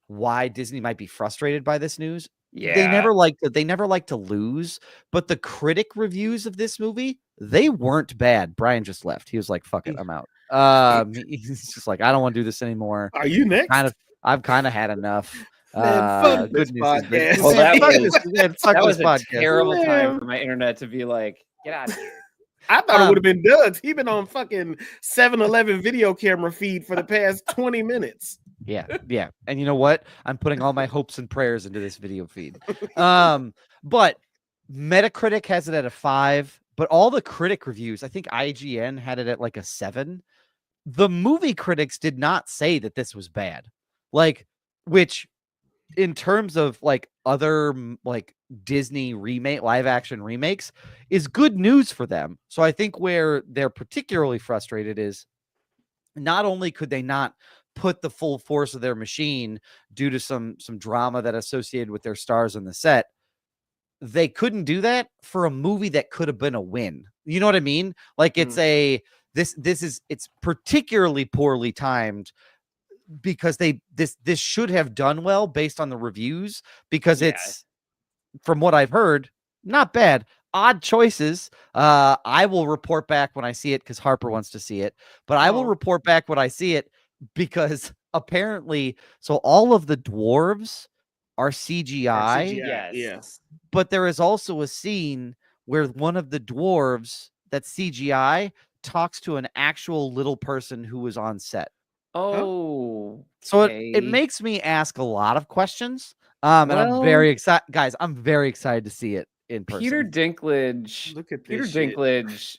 why Disney might be frustrated by this news.
Yeah,
they never like to lose, but the critic reviews of this movie, they weren't bad. Brian just left. He was like, fuck it, I'm out. He's just like, I don't want to do this anymore.
Are you next?
I've kind of had enough.
Man,
good news.
That was a terrible time for my internet to be like, get out of here.
I thought it would have been Doug's. He's been on fucking 7-Eleven video camera feed for the past 20 minutes.
Yeah. And you know what? I'm putting all my hopes and prayers into this video feed. But Metacritic has it at a 5, but all the critic reviews, I think IGN had it at like a 7. The movie critics did not say that this was bad. Like, which in terms of like other like Disney live action remakes is good news for them. So I think where they're particularly frustrated is not only could they not put the full force of their machine due to some drama that associated with their stars on the set, they couldn't do that for a movie that could have been a win. You know what I mean? Like it's it's particularly poorly timed because this should have done well based on the reviews, because it's, from what I've heard, not bad. Odd choices. I will report back when I see it because Harper wants to see it, but I will report back when I see it because apparently, so all of the dwarves are CGI.
Yes.
But there is also a scene where one of the dwarves that's CGI talks to an actual little person who was on set.
Oh,
so it makes me ask a lot of questions. And I'm very excited, guys. I'm very excited to see it in person.
Peter Dinklage.
Look at
Peter Dinklage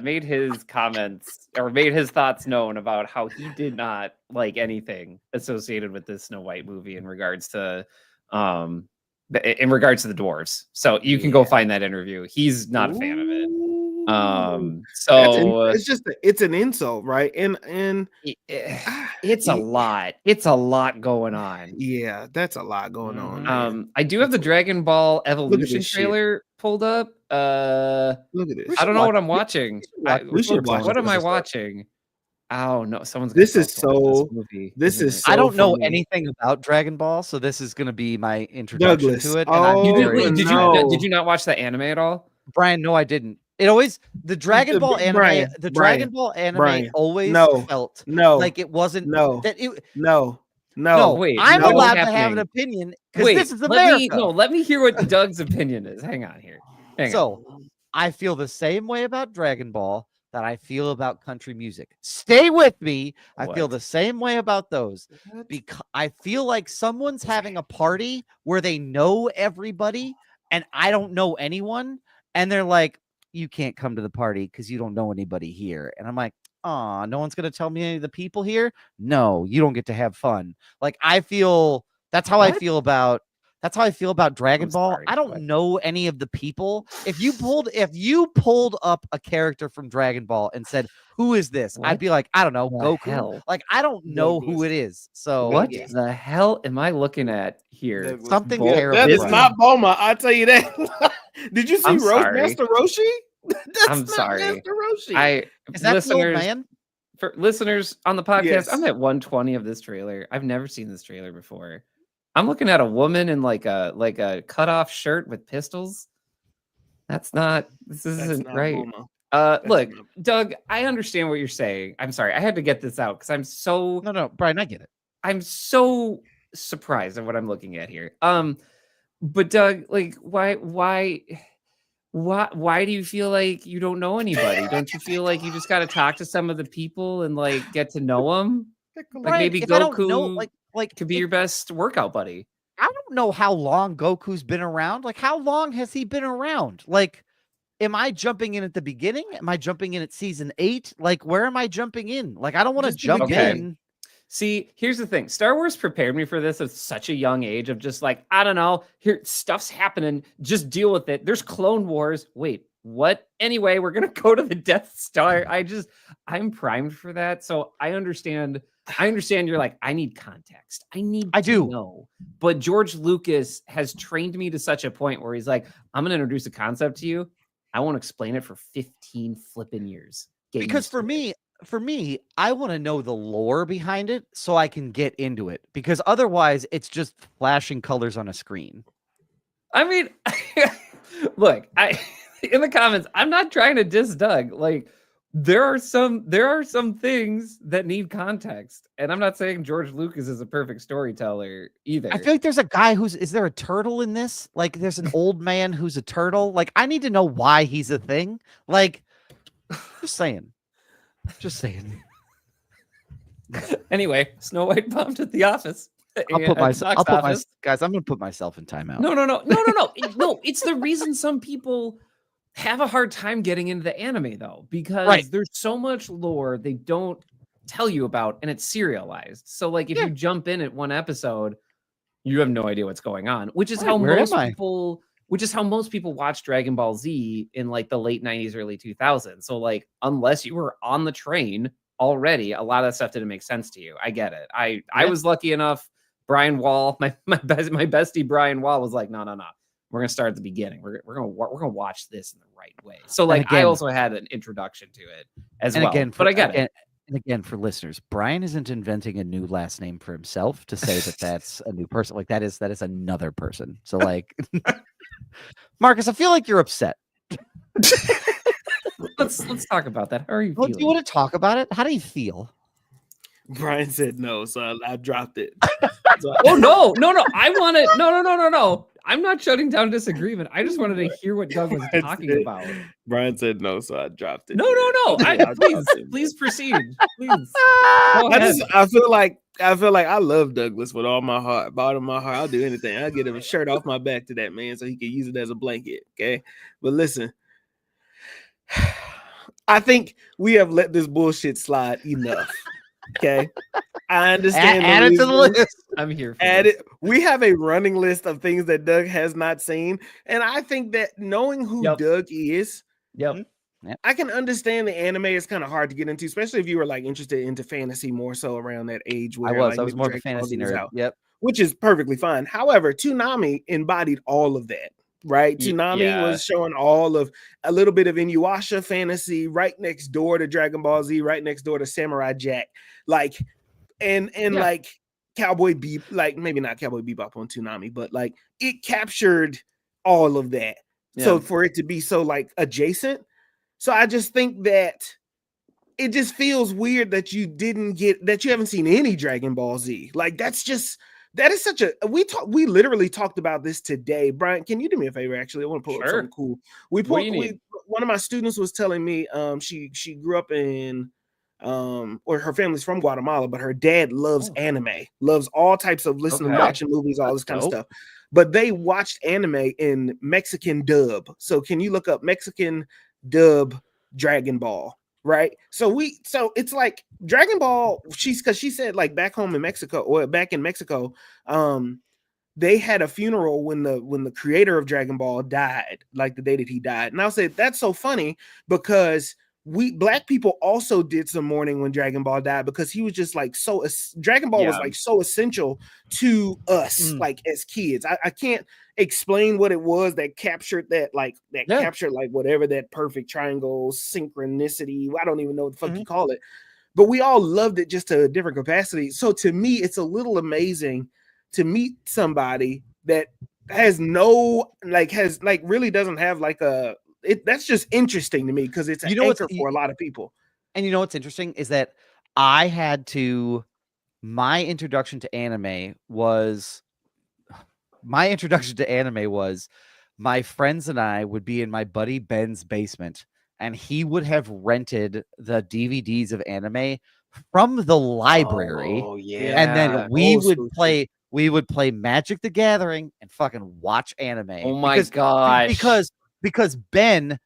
made his comments or made his thoughts known about how he did not like anything associated with this Snow White movie in regards to in regards to the dwarves. So you can go find that interview. He's not a fan of it. So
it's an insult, right? And
it's a lot. It's a lot going on.
Yeah, that's a lot going on. Man.
I do have the Dragon Ball Evolution trailer pulled up.
Look at this.
I don't know what I'm watching.
We should watch.
What am I watching? Oh no, someone's.
This is so. This is. So
I don't know
funny.
anything about Dragon Ball, so this is going to be my introduction
Douglas.
to it.
And did you not watch that anime at all,
Brian? No, I didn't. It always the Dragon Ball anime. Dragon Ball anime always felt like it wasn't. No.
Wait,
I'm allowed to have an opinion because this is America.
Let me hear what Doug's opinion is. Hang on here.
I feel the same way about Dragon Ball that I feel about country music. Stay with me. I feel the same way about those because I feel like someone's having a party where they know everybody and I don't know anyone. And they're like, you can't come to the party because you don't know anybody here. And I'm like, oh, no one's going to tell me any of the people here. No, you don't get to have fun. Like I feel that's how I feel about Dragon Ball. I don't know any of the people. If you pulled up a character from Dragon Ball and said, "Who is this?" I'd be like, "I don't know, Goku."
Hell?
Like I don't know who it is. So
what the hell am I looking at here?
Something terrible.
That is not Bulma. I'll tell you that. Did you see Master Roshi?
I'm sorry.
Master Roshi.
Is that the old man?
For listeners on the podcast, I'm at 120 of this trailer. I've never seen this trailer before. I'm looking at a woman in like a cutoff shirt with pistols. This isn't right. Look, Doug, I understand what you're saying. I'm sorry. I had to get this out because I'm so
No, Brian, I get it.
I'm so surprised at what I'm looking at here. But Doug, like, why do you feel like you don't know anybody? Don't you feel like you just got to talk to some of the people and like get to know them? Like maybe Goku could be your best workout buddy.
I don't know how long Goku's been around. Like, how long has he been around? Like, am I jumping in at the beginning? Am I jumping in at season 8? Like, where am I jumping in? Like, I don't want to jump in.
See, here's the thing. Star Wars prepared me for this at such a young age of just like, I don't know, here stuff's happening. Just deal with it. There's Clone Wars. Wait, what? Anyway, we're going to go to the Death Star. I'm primed for that. So I understand you're like, I need context. I do know. But George Lucas has trained me to such a point where he's like, I'm going to introduce a concept to you. I won't explain it for 15 flipping years.
Because for me, I want to know the lore behind it so I can get into it. Because otherwise, it's just flashing colors on a screen.
I mean, look, in the comments, I'm not trying to diss Doug. Like, there are some things that need context, and I'm not saying George Lucas is a perfect storyteller either.
I feel like there's a guy is there a turtle in this? Like, there's an old man who's a turtle. Like, I need to know why he's a thing. Like, just saying.
Anyway, Snow White bombed at the office.
I'm gonna put myself in timeout.
No. No, it's the reason some people have a hard time getting into the anime though, because there's so much lore they don't tell you about and it's serialized. So like if you jump in at one episode, you have no idea what's going on, which is how most people watch Dragon Ball Z in like the late 90s, early 2000s. So like, unless you were on the train already, a lot of that stuff didn't make sense to you. I get it. I was lucky enough. Brian Wall, my bestie Brian Wall was like, no. We're gonna start at the beginning. We're gonna watch this in the right way. So like, again, I also had an introduction to it as well. But I get it.
And again, for listeners, Brian isn't inventing a new last name for himself to say that that's a new person. Like that is another person. So like, Marcus, I feel like you're upset.
Let's talk about that. How are you feeling?
Do you want to talk about it? How do you feel?
Brian said no, so I dropped it.
Oh no! I want it. No. I'm not shutting down disagreement. I just wanted to hear what Doug was talking about.
Brian said no, so I dropped it.
No. Please proceed. Please.
I feel like I love Douglas with all my heart. Bottom of my heart, I'll do anything. I'll get him a shirt off my back to that man so he can use it as a blanket. Okay, but listen, I think we have let this bullshit slide enough. Okay, I understand.
Add it to the list.
I'm here for
Add
this.
it. We have a running list of things that Doug has not seen, and I think that knowing who Doug is, I can understand the anime is kind of hard to get into, especially if you were like interested into fantasy more so around that age. Where
I was
like,
more of a fantasy nerd. Yep,
which is perfectly fine. However, Toonami embodied all of that. Right, Toonami was showing all of a little bit of Inuyasha fantasy, right next door to Dragon Ball Z, right next door to Samurai Jack, like, and like Cowboy Bebop, like maybe not Cowboy Bebop on Toonami, but like it captured all of that. So for it to be so like adjacent, so I just think that it just feels weird that you haven't seen any Dragon Ball Z. Like that is such a we literally talked about this today. Brian, can you do me a favor? Actually, I want to pull up something cool. One of my students was telling me she grew up in or her family's from Guatemala, but her dad loves anime, loves all types of listening, watching movies, all this kind of stuff. But they watched anime in Mexican dub. So can you look up Mexican dub Dragon Ball? Right, so it's like Dragon Ball. Because she said like back home in Mexico or back in Mexico, they had a funeral when the creator of Dragon Ball died, like the day that he died. And I'll say that's so funny because we black people also did some mourning when Dragon Ball died because he was just like Dragon Ball was like so essential to us like as kids. I can't explain what it was that captured that captured like whatever that perfect triangle synchronicity. I don't even know what the fuck you call it, but we all loved it just to a different capacity. So to me, it's a little amazing to meet somebody that really doesn't have like that's just interesting to me because it's an anchor for a lot of people.
And you know what's interesting is that my introduction to anime was my friends and I would be in my buddy Ben's basement, and he would have rented the DVDs of anime from the library. And then we would play Magic the Gathering and fucking watch anime.
Oh my gosh.
Because Ben,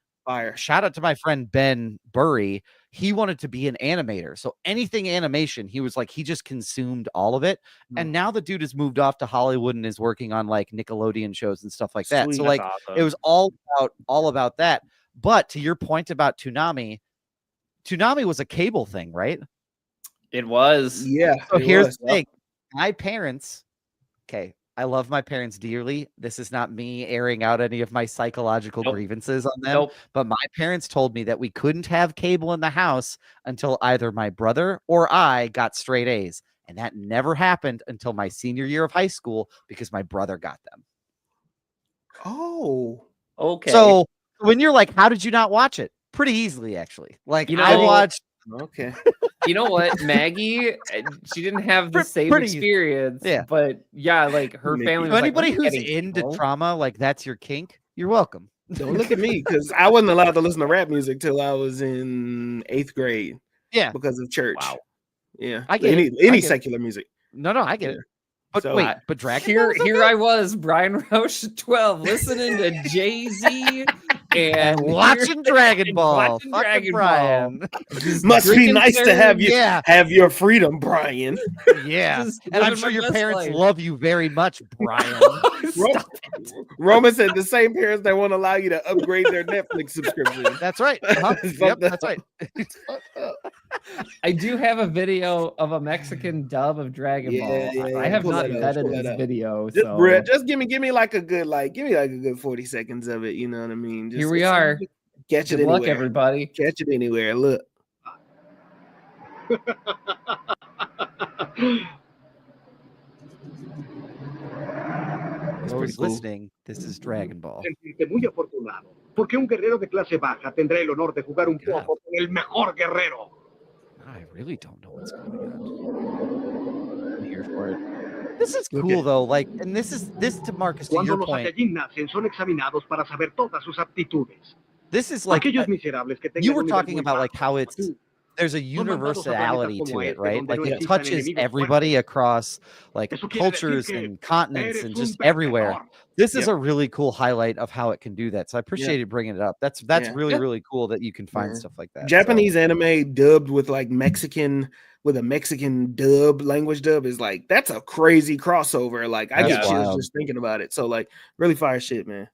shout out to my friend Ben Burry, he wanted to be an animator. So anything animation, he was like, he just consumed all of it. And now the dude has moved off to Hollywood and is working on like Nickelodeon shows and stuff like that. So like it was all about that. But to your point about Toonami was a cable thing, right?
It was.
Yeah.
So here's the thing. My parents, I love my parents dearly. This is not me airing out any of my psychological grievances on them. But my parents told me that we couldn't have cable in the house until either my brother or I got straight A's. And that never happened until my senior year of high school because my brother got them.
Oh,
okay.
So when you're like, how did you not watch it? Pretty easily, actually. Like, I watched.
Okay.
You know what, Maggie? She didn't have the same experience.
Yeah,
but like her family. Was
anybody who's into trauma, like that's your kink, you're welcome.
Don't look at me because I wasn't allowed to listen to rap music till I was in 8th grade.
Yeah,
because of church.
Wow.
Yeah,
I get
any secular music.
No, I get it. But
so,
wait, but Dragon
here I was, Brian Roush at 12, listeing to Jay-Z and
watching Dragon Ball. Fucking Brian.
Must be nice to have you have your freedom, Brian.
Yeah. And I'm sure your parents love you very much, Brian.
Roman said the same parents that won't allow you to upgrade their Netflix subscription.
That's right. Yep, that's right.
I do have a video of a Mexican dub of Dragon Ball.
Yeah,
I have not vetted this video.
Just give me like a good 40 seconds of it. You know what I mean?
Here we are.
Catch it
anywhere.
Good
luck, everybody.
Catch it anywhere. Look.
Those listening, this is Dragon Ball.
Muy afortunado, porque un guerrero de clase baja tendrá el honor de jugar un poco con el mejor guerrero.
I really don't know what's going on. I'm here for it. This is cool though, like, and this to Marcus, to your point.
Cuando los Saiyajin nacen, son examinados para saber todas sus aptitudes.
This is like
Aquellos miserables que
you were talking about like how it's there's a universality to it, right? Like it touches everybody across like cultures and continents and just everywhere. This is a really cool highlight of how it can do that. So I appreciate you bringing it up. That's really, really cool that you can find stuff like that.
Japanese anime dubbed with like Mexican with a Mexican language dub is like, that's a crazy crossover. Like I get chills just thinking about it. So like really fire shit, man.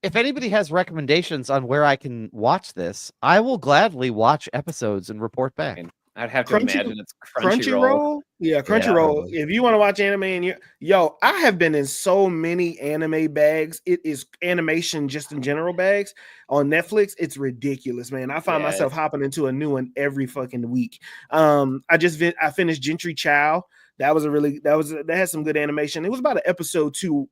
If anybody has recommendations on where I can watch this, I will gladly watch episodes and report back.
I'd have to imagine it's Crunchyroll.
Yeah, Crunchyroll. Yeah. If you want to watch anime and I have been in so many anime bags. It is animation just in general bags on Netflix. It's ridiculous, man. I find myself hopping into a new one every fucking week. I finished Gentry Chow. That had some good animation. It was about an episode too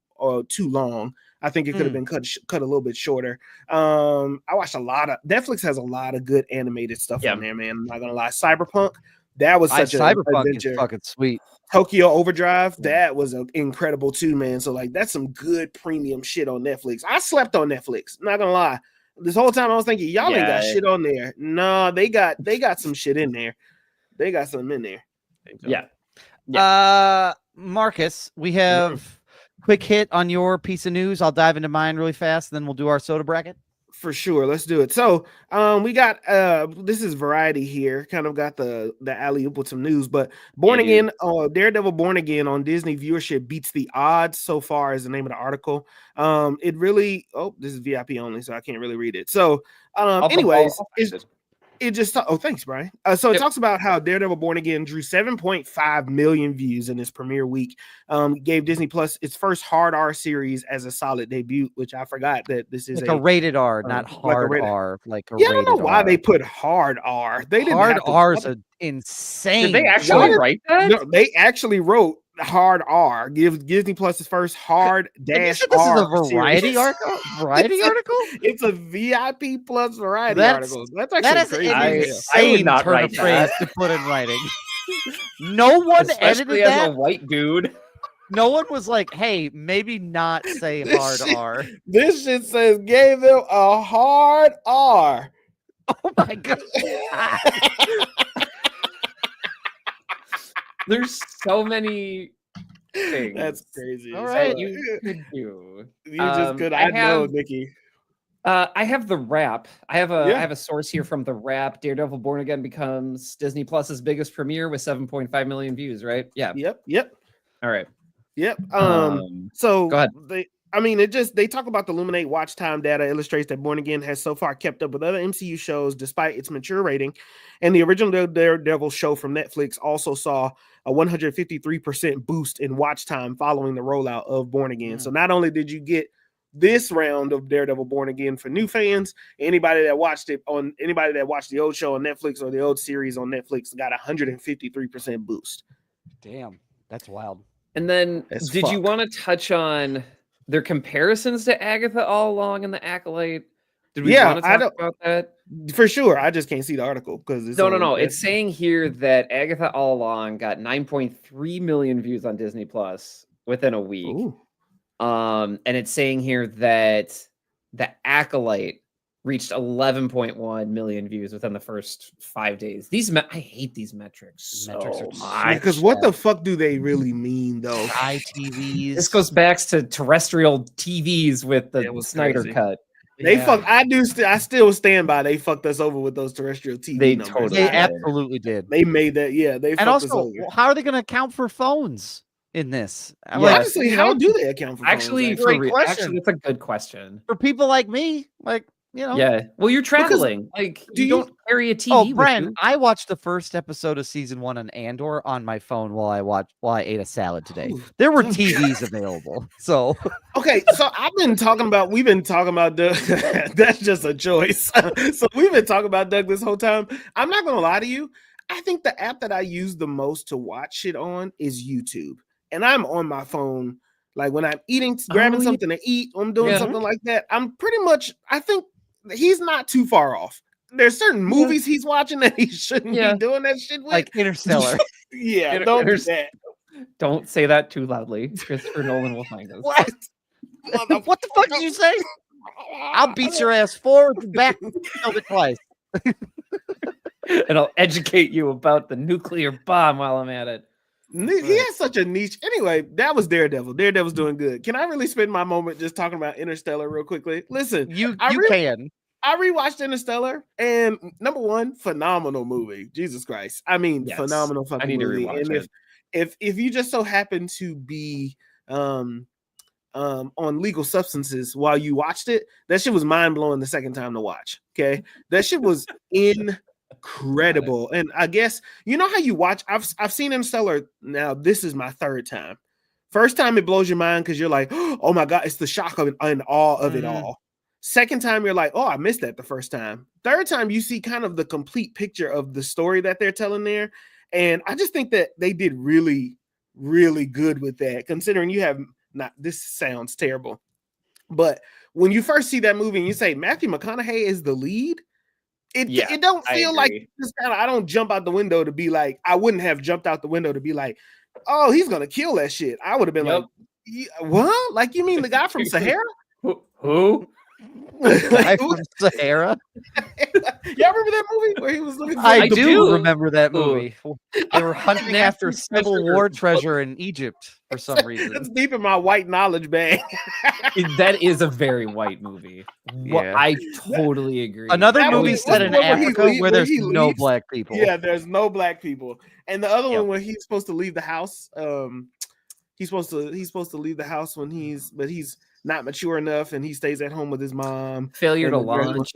long. I think it could have been cut a little bit shorter. I watched a lot of Netflix has a lot of good animated stuff on there, man. I'm not gonna lie. Cyberpunk, that was such
Cyberpunk is fucking sweet.
Tokyo Overdrive, that was incredible too, man. So like that's some good premium shit on Netflix. I slept on Netflix, not gonna lie. This whole time I was thinking, y'all ain't got shit on there. No, they got some shit in there. They got something in there.
Yeah. Marcus, we have quick hit on your piece of news. I'll dive into mine really fast, and then we'll do our soda bracket.
For sure, let's do it. So, we got this is Variety here. Kind of got the alley-oop with some news, but Daredevil Born Again on Disney viewership beats the odds so far is the name of the article. It really this is VIP only, so I can't really read it. So, anyways, it just thanks, Brian. So it talks about how Daredevil Born Again drew 7.5 million views in its premiere week. Gave Disney Plus its first hard R series as a solid debut, which I forgot that this is
like a rated R, not hard R. Like a
I don't know why they put hard R. They didn't
hard R is insane.
Did they actually write that?
No, they actually wrote hard R. Give Disney Plus its first hard dash R.
This is a variety article.
It's a VIP plus variety article. That's actually
crazy.
I would not
turn
write
of phrase to put in writing. No one
Especially
edited
as
that.
a white dude.
No one was like, "Hey, maybe not say hard R."
This shit says gave them a hard R.
Oh my god.
There's so many things.
That's crazy.
All right,
you could do.
You just could. I know, Nikki.
I have the Wrap. I have a source here from the Wrap. Daredevil Born Again becomes Disney Plus's biggest premiere with 7.5 million views. Right? Yeah.
Yep.
All right.
Yep. So
go ahead.
They talk about the Illuminate watch time data illustrates that Born Again has so far kept up with other MCU shows despite its mature rating. And the original Daredevil show from Netflix also saw a 153% boost in watch time following the rollout of Born Again. So not only did you get this round of Daredevil Born Again for new fans, anybody that watched the old show on Netflix or the old series on Netflix got a 153% boost.
Damn, that's wild.
And then did you want to touch on their comparisons to Agatha All Along and the Acolyte? Did we want to talk about that?
For sure. I just can't see the artitle because it's
no. It's saying here that Agatha All Along got 9.3 million views on Disney Plus within a week.
Ooh.
And it's saying here that the Acolyte reached 11.1 million views within the first 5 days. I hate these metrics so much.
Because what the fuck do they really mean, though?
ITVs.
This goes back to terrestrial TVs with the Snyder cut.
They I still stand by. They fucked us over with those terrestrial TV numbers.
They absolutely did.
They made that. Yeah, they.
And also, how are they going to account for phones in this?
Honestly, how do they account for phones?
Actually, it's a good question
for people like me. Like,
yeah. Well, you're traveling. You don't carry a TV.
Oh, Brian, I watched the first episode of season 1 on Andor on my phone while I ate a salad today. There were TVs available. So
okay, so we've been talking about Doug. That's just a choice. So we've been talking about Doug this whole time. I'm not gonna lie to you. I think the app that I use the most to watch shit on is YouTube, and I'm on my phone. Like when I'm eating, grabbing something to eat, I'm doing something like that. I'm pretty much. I think he's not too far off. There's certain movies he's watching that he shouldn't be doing that shit with.
Like Interstellar.
Don't do that.
Don't say that too loudly. Christopher Nolan will find us.
What? What the fuck did you say? I'll beat your ass forward, back, it twice.
And I'll educate you about the nuclear bomb while I'm at it.
He has such a niche. Anyway, that was Daredevil. Daredevil's doing good. Can I really spend my moment just talking about Interstellar real quickly? Listen,
You
I rewatched Interstellar, and number one, phenomenal movie. Jesus Christ. I mean, phenomenal fucking movie. I need to rewatch it. If you just so happen to be on legal substances while you watched it, that shit was mind-blowing the second time to watch. Okay. That shit was incredible. And I guess you know how you watch. I've seen Interstellar now. This is my third time. First time it blows your mind because you're like, oh my god, it's the shock of it and awe of it all. Second time you're like, oh, I missed that the first time. Third time you see kind of the complete picture of the story that they're telling there, and I just think that they did really, really good with that. Considering you have not, this sounds terrible, but when you first see that movie and you say Matthew McConaughey is the lead. It don't feel like this kind of. I don't jump out the window to be like. I wouldn't have jumped out the window to be like, "Oh, he's gonna kill that shit." I would have been like, "What? Like you mean the guy from Sahara?
Who?
Guy from Sahara?
Y'all remember that movie where he was looking?
I do remember that movie. They were hunting after Civil War treasure in Egypt for some reason.
It's deep in my white knowledge bag.
That is a very white movie.
Yeah.
I totally agree.
Another movie set in Africa where there's no black people.
Yeah, there's no black people. And the other one where he's supposed to leave the house. He's supposed to leave the house when he's not mature enough, and he stays at home with his mom.
Failure to launch.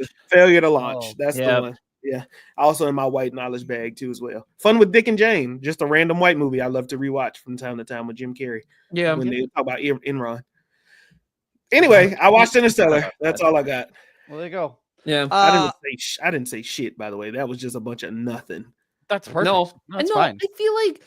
That's the one. Yeah. Also in my white knowledge bag too as well. Fun with Dick and Jane, just a random white movie I love to rewatch from time to time with Jim Carrey.
Yeah.
When they talk about Enron. Anyway, I watched Interstellar. That's all I got.
Well, there you go.
Yeah.
I didn't say shit, by the way. That was just a bunch of nothing.
That's perfect.
No,
it's fine.
I feel like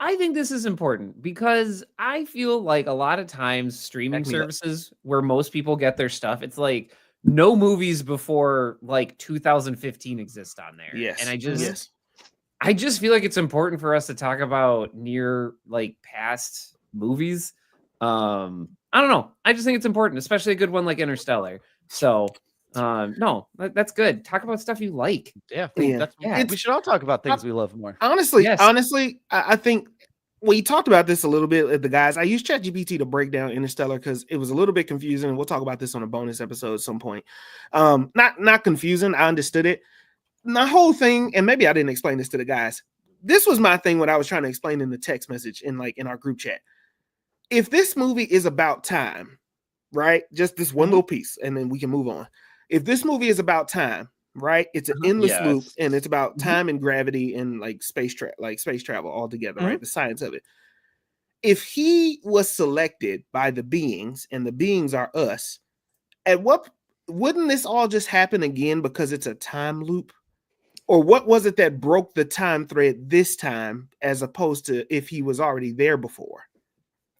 I think this is important because I feel like a lot of times streaming services where most people get their stuff, it's like no movies before like 2015 exist on there.
Yes.
And I just feel like it's important for us to talk about near like past movies. I don't know. I just think it's important, especially a good one like Interstellar. So no, that's good. Talk about stuff you like.
Yeah. We should all talk about things we love more.
Honestly, I think we talked about this a little bit at the guys. I used ChatGPT to break down Interstellar because it was a little bit confusing. We'll talk about this on a bonus episode at some point. Not confusing. I understood it. My whole thing, and maybe I didn't explain this to the guys. This was my thing when I was trying to explain in the text message in our group chat. If this movie is about time, right? Just this one little piece, and then we can move on. If this movie is about time, right? It's an endless loop, and it's about time and gravity and like space travel all together, right? The science of it. If he was selected by the beings, and the beings are us, wouldn't this all just happen again because it's a time loop? Or what was it that broke the time thread this time, as opposed to if he was already there before?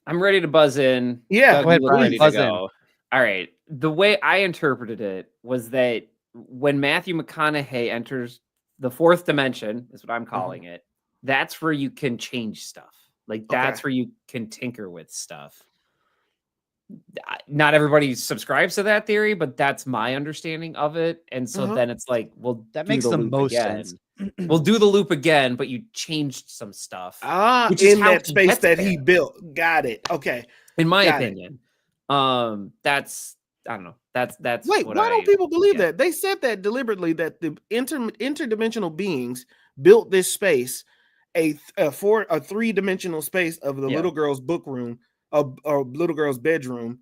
I'm ready to buzz in.
Yeah,
go ahead, Brian. Buzz in. All right. The way I interpreted it was that when Matthew McConaughey enters the fourth dimension, is what I'm calling it, that's where you can change stuff. Like that's where you can tinker with stuff. Not everybody subscribes to that theory, but that's my understanding of it. And so then it's like, well,
that makes the most sense.
We'll do the loop again, but you changed some stuff.
Which is in that space that he built. Got it. Okay.
In my opinion. That's I don't know. That's
wait, why don't people believe that? They said that deliberately, that the interdimensional beings built this space, a three-dimensional space of the little girl's book room, or little girl's bedroom,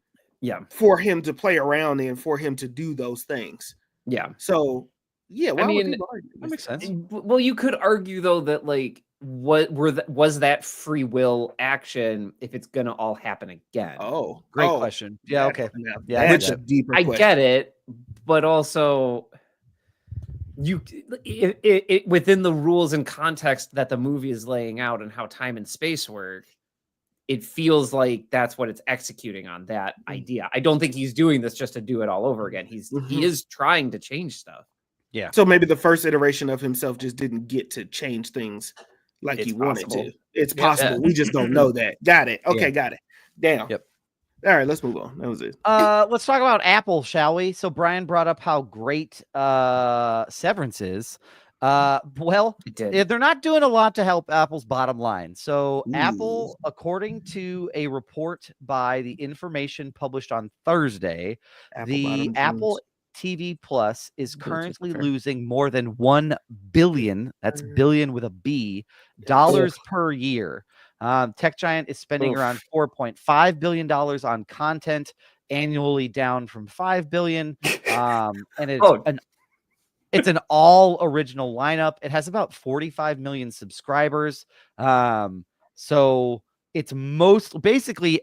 for him to play around in, for him to do those things.
Yeah.
So why would people argue?
That makes sense.
Well, you could argue though that like was that free will action if it's gonna all happen again?
Oh,
great question. Yeah, okay.
Yeah, it's a deeper question.
Get it, but also it within the rules and context that the movie is laying out and how time and space work, it feels like that's what it's executing on, that idea. I don't think he's doing this just to do it all over again. He is trying to change stuff.
Yeah.
So maybe the first iteration of himself just didn't get to change things like he wanted to. It's possible. Yeah. We just don't know that. Got it. Okay, got it. Damn.
Yep.
All right, let's move on. That was it.
Let's talk about Apple, shall we? So Brian brought up how great Severance is. Well,
It did.
they're not doing a lot to help Apple's bottom line. So Apple, according to a report by the information published on Thursday, the Apple TV Plus is currently losing more than $1 billion. That's billion with a B, dollars per year. Tech giant is spending around $4.5 billion on content annually, down from $5 billion. And it's an all original lineup. It has about 45 million subscribers. So it's basically,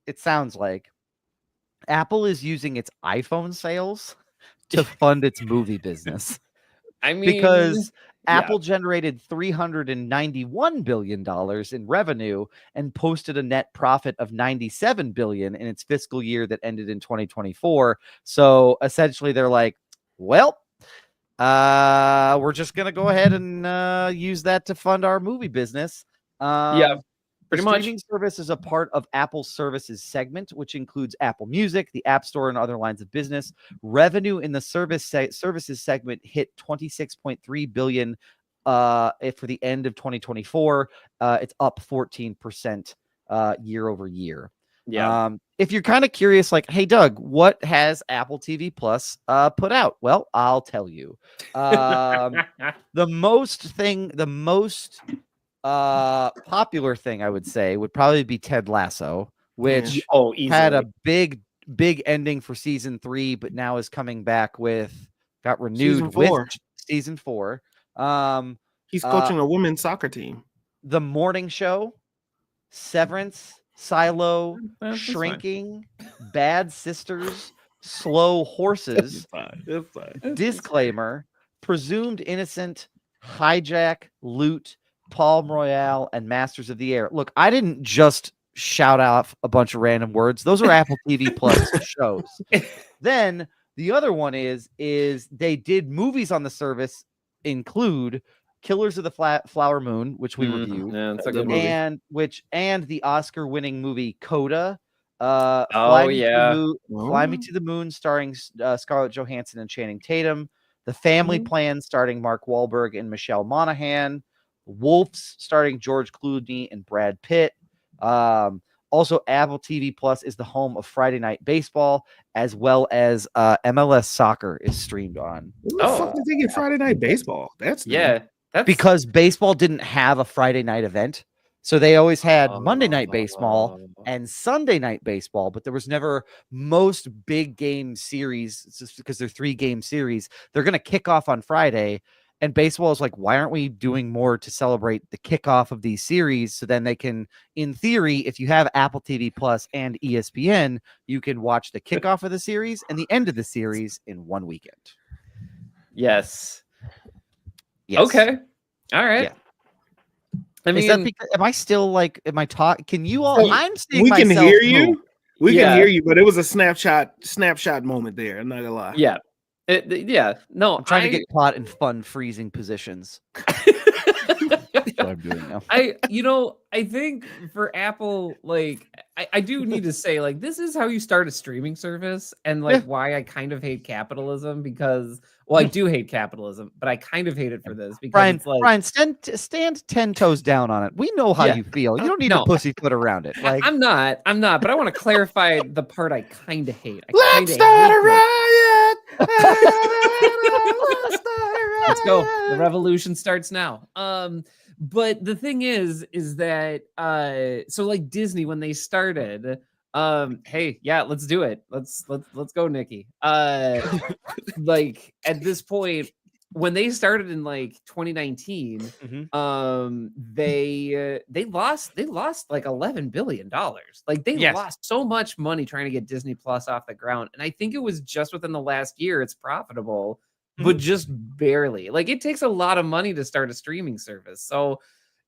it sounds like Apple is using its iPhone sales to fund its movie business.
I mean,
because Apple generated $391 billion in revenue and posted a net profit of $97 billion in its fiscal year that ended in 2024. So essentially they're like, well, we're just going to go ahead and use that to fund our movie business.
Pretty much.
Streaming service is a part of Apple's services segment, which includes Apple Music, the App Store, and other lines of business. Revenue in the services segment hit $26.3 billion for the end of 2024. It's up 14% year over year.
Yeah.
If you're kind of curious, like, hey, Doug, what has Apple TV Plus put out? Well, I'll tell you. The most popular thing I would say would probably be Ted Lasso, which had a big ending for season 3, but now is coming back got renewed with season 4.
He's coaching a women's soccer team.
The Morning Show, Severance, Silo, Shrinking, Bad Sisters, Slow Horses, Disclaimer, Presumed Innocent, Hijack, Loot, Palm Royale, and Masters of the Air. Look, I didn't just shout out a bunch of random words. Those are Apple TV Plus shows. Then the other one is they did movies on the service include Killers of the Flower Moon, which we reviewed,
it's a good movie.
and the Oscar-winning movie Coda.
Fly Me
to the Moon, starring Scarlett Johansson and Channing Tatum. The Family Plan, starring Mark Wahlberg and Michelle Monaghan. Wolves, starring George Clooney and Brad Pitt. Also, Apple TV Plus is the home of Friday Night Baseball, as well as MLS Soccer is streamed on.
Who the fuck did they get Friday Night Baseball? That's
because baseball didn't have a Friday night event. So they always had Monday Night Baseball and Sunday Night Baseball, but there was never most big game series, just because they're 3-game series. They're going to kick off on Friday. And baseball is like, why aren't we doing more to celebrate the kickoff of these series? So then they can, in theory, if you have Apple TV Plus and ESPN, you can watch the kickoff of the series and the end of the series in one weekend.
Yes. Okay. All right.
Yeah. I mean, am I still like, am I talking? Can you all? I'm seeing
we can hear you.
Move.
We can hear you, but it was a snapshot moment there. I'm not gonna lie.
Yeah. No,
I'm trying to get caught in fun freezing positions. That's what I'm doing now.
I think for Apple, like, I do need to say, like, this is how you start a streaming service, and like why I kind of hate capitalism, because, well, I do hate capitalism, but I kind of hate it for this because
Brian, stand 10 toes down on it. We know how you feel. You don't need to pussyfoot around it. Like,
I'm not, but I want to clarify the part I kind of hate.
Let's start a riot.
Let's go. The revolution starts now. But the thing is that so like Disney, when they started, hey, yeah, let's do it. Let's go, Nikki. Like at this point, when they started in like 2019, they lost like $11 billion. Like they lost so much money trying to get Disney Plus off the ground. And I think it was just within the last year it's profitable, but just barely. Like it takes a lot of money to start a streaming service. So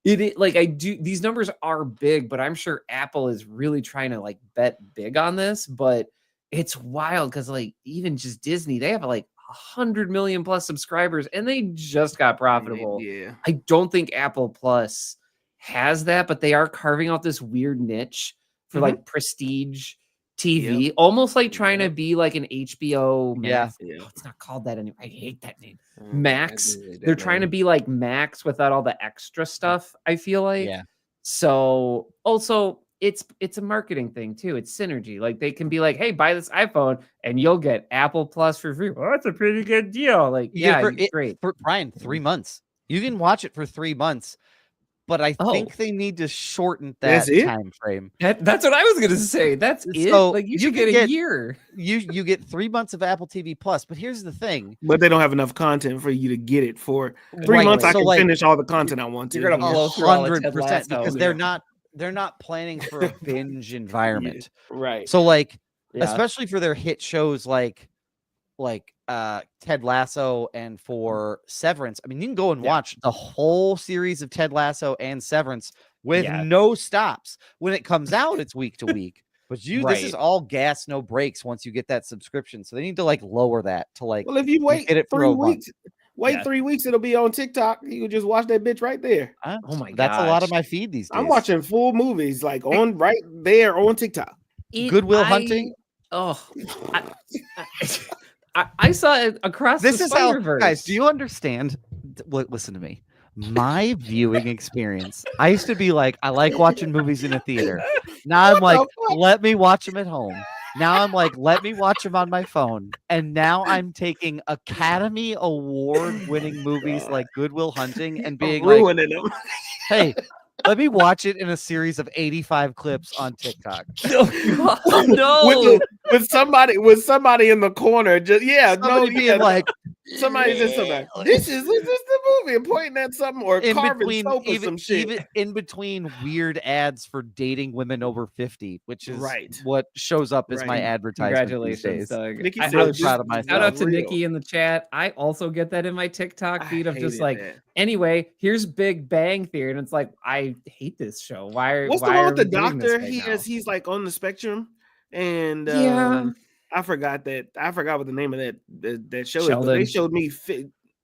these numbers are big, but I'm sure Apple is really trying to like bet big on this. But it's wild because like even just Disney, they have like 100 million plus subscribers and they just got profitable.
Yeah.
I don't think Apple Plus has that, but they are carving out this weird niche for like prestige TV, almost like trying to be like an HBO Max.
Yeah.
Oh, it's not called that anymore. I hate that name.
Oh,
Max.
I do hate
They're
that
trying to
name.
be like Max without all the extra stuff, I feel like.
Yeah.
So also it's a marketing thing too. It's synergy. Like they can be like, hey, buy this iPhone and you'll get Apple Plus for free. Well, that's a pretty good deal. Like, great.
For Brian, 3 months. You can watch it for 3 months, but I
Oh.
think they need to shorten
That's
that
it?
time frame.
That's what I was gonna say. That's it.
So
Like you
you
should
can
get
get-
a year.
You get 3 months of Apple TV Plus, but here's the thing.
But they don't have enough content for you to get it for 3
Right,
months. I
so,
can
like,
finish all the content I want to.
you're gonna
Yeah.
blow through all of Ted
100%
Lasso.
because
Yeah.
they're not planning for a binge environment.
Right.
So like
Yeah.
especially for their hit shows like Ted Lasso and for Severance. I mean, you can go and watch the whole series of Ted Lasso and Severance with no stops. When it comes out, it's week to week. But this is all gas, no breaks once you get that subscription. So they need to like lower that to like.
Well, if you wait
get it for
3
a month.
weeks, wait 3 weeks, it'll be on TikTok. You can just watch that bitch right there.
Oh my
That's a lot of
gosh.
my feed these days.
I'm watching full movies like on right there on TikTok.
Goodwill Hunting.
Oh, I saw it across
This
the
is how,
Spider-Verse.
guys, do you understand? Listen to me. My viewing experience. I used to be like, I like watching movies in a theater. Now I'm like, let me watch them at home. Now I'm like, let me watch them on my phone. And now I'm taking Academy Award winning movies like Goodwill Hunting and being like,
ruining them.
hey, let me watch it in a series of 85 clips on TikTok.
No.
with somebody in the corner. Just
Being like,
somebody just something. This is the movie and pointing at something or
in
carving
between,
soap or some shit.
even in between weird ads for dating women over 50, which is
Right.
what shows up as my
Right.
advertisement.
Congratulations,
these days.
Doug.
Nikki
I'm
said
really
just-
proud of
just
myself.
Shout out to
real.
Nikki in the chat. I also get that in my TikTok feed of just
hated
like,
that.
anyway, here's Big Bang Theory, and it's like, I hate this show. Why?
What's the
why
one
are
with the
we doing this
doctor?
right now?
He's like on the spectrum, and
Yeah.
I forgot what the name of that show is. But
Sheldon.
they showed me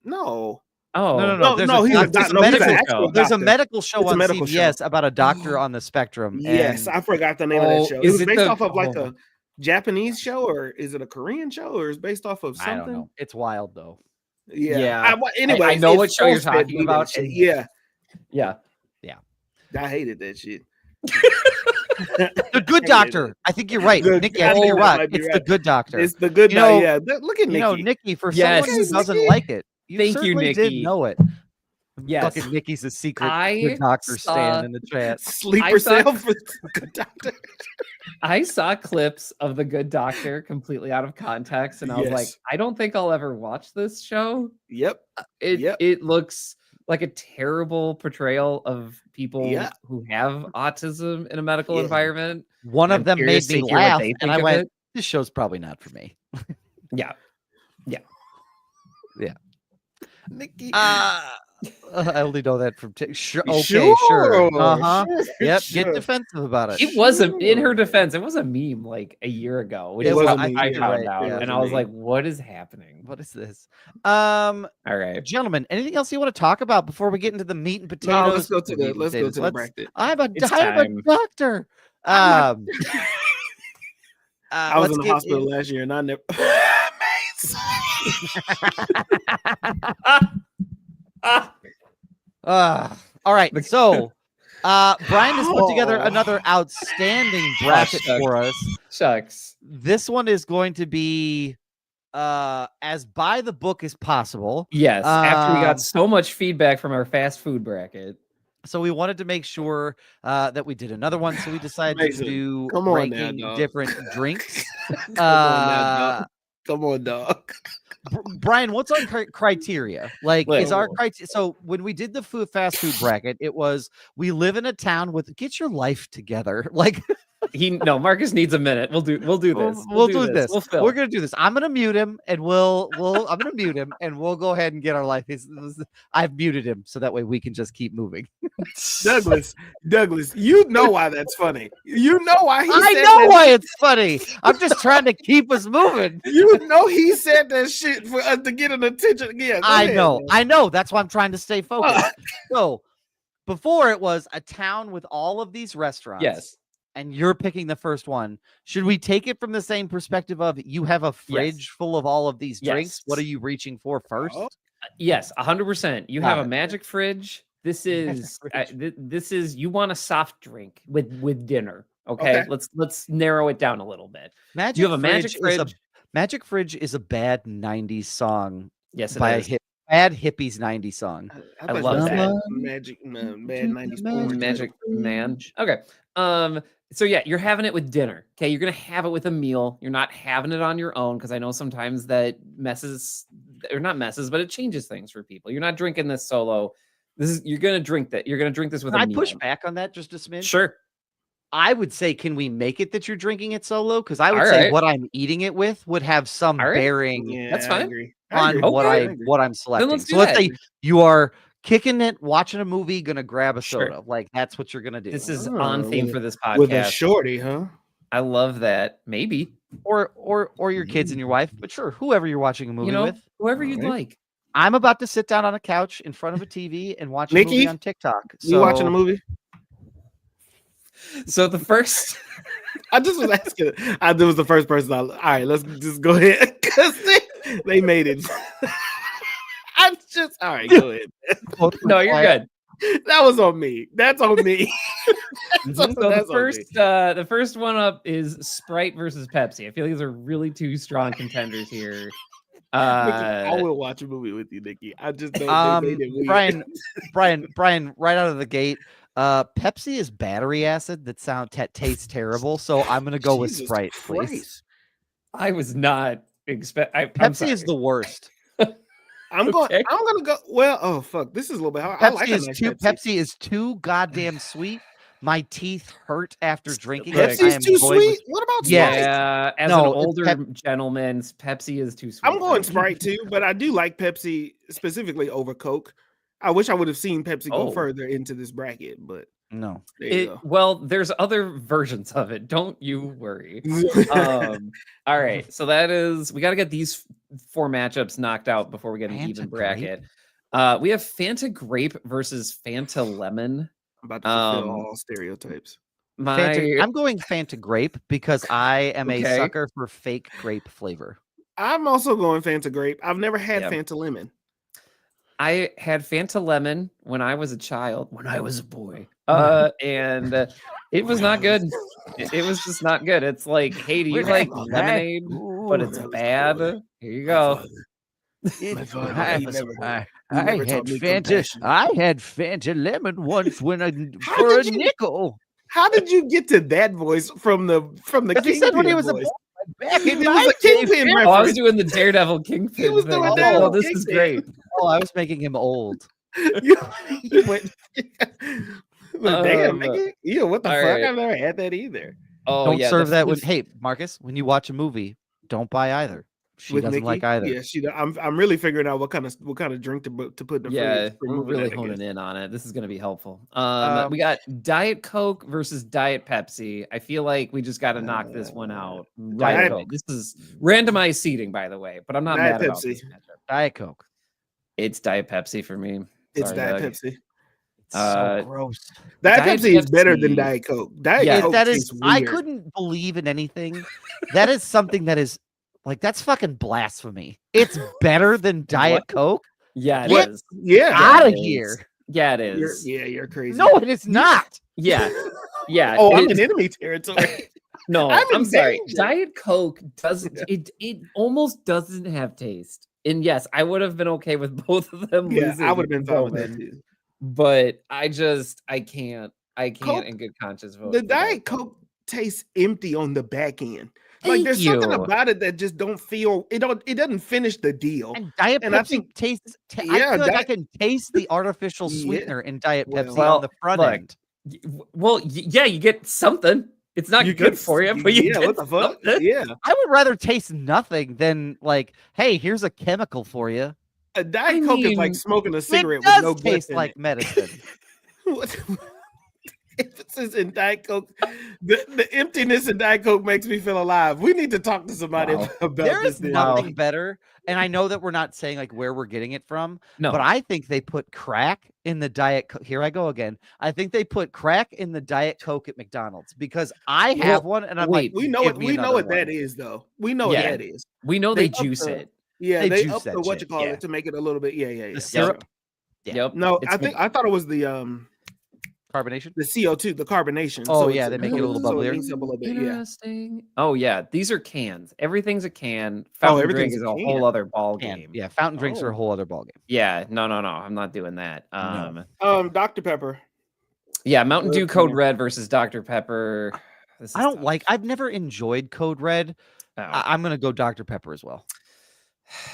no.
Oh
No. He's a
medical
there's a
doctor.
medical show
It's a
on
medical
CBS about a doctor on the spectrum.
Yes,
and
I forgot the name of that show. It
is
was
it
based
the-
off of like
oh.
a Japanese show, or is it a Korean show, or is it based off of something?
I don't know. It's wild though.
Yeah.
I
Anyway,
know what show you're talking about, and-
Yeah,
yeah.
I hated that shit.
The Good Doctor. I think you're right,
I
Nikki. I think
think
you're
that
right.
might be
It's
right.
the Good Doctor.
It's the good.
You know-
Yeah, look at Nikki.
Nikki, for
Yes.
someone who doesn't
Nikki.
like it, you
Thank you,
certainly did
Nikki.
know it.
Yes.
Fucking Nikki's a secret
I
Good Doctor
saw-
stand in the chat.
Sleep
I saw-
yourself with good doctor.
I saw clips of The Good Doctor completely out of context, and I was like,
Yes.
I don't think I'll ever watch this show.
Yep.
It looks like a terrible portrayal of people
Yeah.
who have autism in a medical
Yeah.
environment.
One of
I'm
them made
curious
me
to hear what
laugh,
they
and
think
I
of
went,
it.
"This show's probably not for me."
Yeah.
Nikki.
I only know that from okay, sure.
Sure,
Uh-huh.
sure,
Yep.
sure.
Get defensive about it.
It was in her defense, it was a meme like a year ago, which
It
is
was
how
a
I
meme,
found
right,
out.
yeah.
And I was like, what is happening?
What is this?
All right.
Gentlemen, anything else you want to talk about before we get into the meat and potatoes?
No, let's go to the
Let's-
bracket.
I'm a
It's time.
doctor.
I was
let's
in the
get
hospital
in-
last year, and I never.
All right. So Brian has put together another outstanding bracket
shucks.
for us.
Shucks.
This one is going to be as by the book as possible.
Yes. After we
Um,
got so much feedback from our fast food bracket.
So we wanted to make sure that we did another one. So we decided
Mason,
to do
come on now,
ranking
dog.
different drinks.
Come on, now, dog. Come on, dog.
Brian, what's our criteria? Like,
Look.
is our criteria? So when we did the fast food bracket, it was we live in a town with get your life together. Like,
Marcus needs a minute. We'll do this.
we'll do this.
We'll fill.
We're gonna do this. I'm gonna mute him, and I'm gonna mute him, and we'll go ahead and get our life. I've muted him so that way we can just keep moving.
Douglas, you know why that's funny. You know why he
I
said
know
that
why it's funny. I'm just trying to keep us moving.
You know he said that shit for us to get an attention again. Go ahead, man.
I know. That's why I'm trying to stay focused. So before it was a town with all of these restaurants.
Yes.
and you're picking the first one, should we take it from the same perspective of you have a fridge full of all of these drinks? What are you reaching for first?
Yes, 100%. You
Got
have
it.
a magic fridge. This is this is you want a soft drink with dinner. Okay? Let's narrow it down a little bit.
Magic
you have a magic fridge.
Magic Fridge is a bad 90s song.
Yes, it
by
is.
a bad hippies 90s song.
I love that.
Magic bad 90s porn.
Magic man. Okay. So yeah, you're having it with dinner. Okay, you're gonna have it with a meal. You're not having it on your own because I know sometimes that messes, or not messes, but it changes things for people. You're not drinking this solo. You're gonna drink that. You're gonna drink this with a meal.
I push back on that just a smidge.
Sure.
I would say, can we make it that you're drinking it solo? Because I would say what I'm eating it with would have some bearing.
Yeah, that's fine.
On what I'm selecting.
Let's
so let's say you are kicking it, watching a movie, gonna grab a soda. Like that's what you're gonna do.
This is on theme for this podcast.
With a shorty, huh?
I love that. Maybe.
Or your kids and your wife, but sure, whoever you're watching a movie with.
Whoever you'd like.
I'm about to sit down on a couch in front of a TV and watch a movie on TikTok. So
you watching a movie?
So the first
I just was asking. I was the first person. All right, let's just go ahead because they made it. I'm just all right. Go ahead.
No, you're good.
That was on me. That's on me.
The first one up is Sprite versus Pepsi. I feel like these are really two strong contenders here.
I will watch a movie with you, Nikki. I just don't. They made it weird.
Brian, right out of the gate. Pepsi is battery acid that tastes terrible, so I'm gonna go with Sprite, please.
I was not
Pepsi is the worst.
I'm gonna go. Well, oh fuck, this is a little bit hard.
Pepsi is too goddamn sweet. My teeth hurt after drinking it.
Pepsi's too sweet. What about Sprite?
Yeah, as an older gentleman, Pepsi is too sweet.
I'm going Sprite too, but I do like Pepsi specifically over Coke. I wish I would have seen Pepsi go further into this bracket, but
no.
Well, there's other versions of it. Don't you worry. All right, so that is we got to get these 4 matchups knocked out before we get an even bracket. We have Fanta Grape versus Fanta Lemon.
I'm about to fulfill all stereotypes.
I'm going Fanta Grape because I am a sucker for fake grape flavor.
I'm also going Fanta Grape. I've never had Fanta Lemon.
I had Fanta Lemon when I was a child, when I was a boy, and it was not good. It was just not good. It's like, hey, do you like lemonade? But it's bad. Here you go.
I had Fanta Lemon once for a nickel.
How did you get to that voice from the Kingpin?
He said when he was a boy.
Back in my Kingpin reference.
I was doing the Daredevil Kingpin.
He was doing that.
Oh, this is great.
Oh, I was making him old.
you went. Damn, nigga. Yeah, what the fuck?
Right.
I've never had that either.
Oh,
don't serve that with. Hey, Marcus, when you watch a movie, don't buy either. She doesn't
Nikki?
like either.
Yeah, I'm really figuring out what kind of drink to put in the fridge.
We're really honing in on it. This is going to be helpful. We got Diet Coke versus Diet Pepsi. I feel like we just got to knock this one out. Diet Coke. This is randomized seating, by the way, but I'm not mad about this matchup.
Diet Coke.
It's Diet Pepsi for me.
It's Diet Pepsi.
It's so gross.
Diet Pepsi is better than Diet Coke. Diet Coke is weird.
I couldn't believe in anything. That is something that is like that's fucking blasphemy. It's better than Diet Coke.
Yeah, it is.
Yeah,
out of here.
Yeah, it is.
You're crazy.
No, it is not.
Yeah.
Oh, I'm in enemy territory.
No, I'm sorry. Diet Coke doesn't. It almost doesn't have taste. And yes, I would have been okay with both of them.
Yeah, I would have been fine with that too.
But I can't Coke, in good conscience vote.
The Diet Coke tastes empty on the back end. Like there's something about it that just don't feel it doesn't finish the deal.
And Diet Pepsi tastes. I can taste the artificial sweetener in Diet Pepsi on the front end.
Well, yeah, you get something. It's not good for you, but you get
what the fuck?
Something.
Yeah,
I would rather taste nothing than like, hey, here's a chemical for you.
A Diet Coke is like smoking a cigarette
it does
with no
taste
in
like
it.
medicine.
emphasis in Diet Coke. The emptiness in Diet Coke makes me feel alive. We need to talk to somebody about
There
this.
is nothing better, and I know that we're not saying like where we're getting it from, but I think they put crack in the Diet Coke. Here I go again. I think they put crack in the Diet Coke at McDonald's because I have one, and I'm like,
we know what that is, though. We know what that is.
We know they juice it.
Yeah, they up the it to make it a little bit. Yeah.
The syrup.
Yep.
No, I thought it was the
carbonation,
the CO2, the carbonation.
Oh so yeah, they make it a little bubblier.
Interesting. Oh yeah, these are cans. Everything's a can. Fountain drink is a whole other ball game.
Yeah, fountain drinks are a whole other ball game.
Yeah, no. I'm not doing that.
Dr. Pepper.
Yeah, Mountain Dew Code Red versus Dr. Pepper.
I don't like. I've never enjoyed Code Red. I'm gonna go Dr. Pepper as well.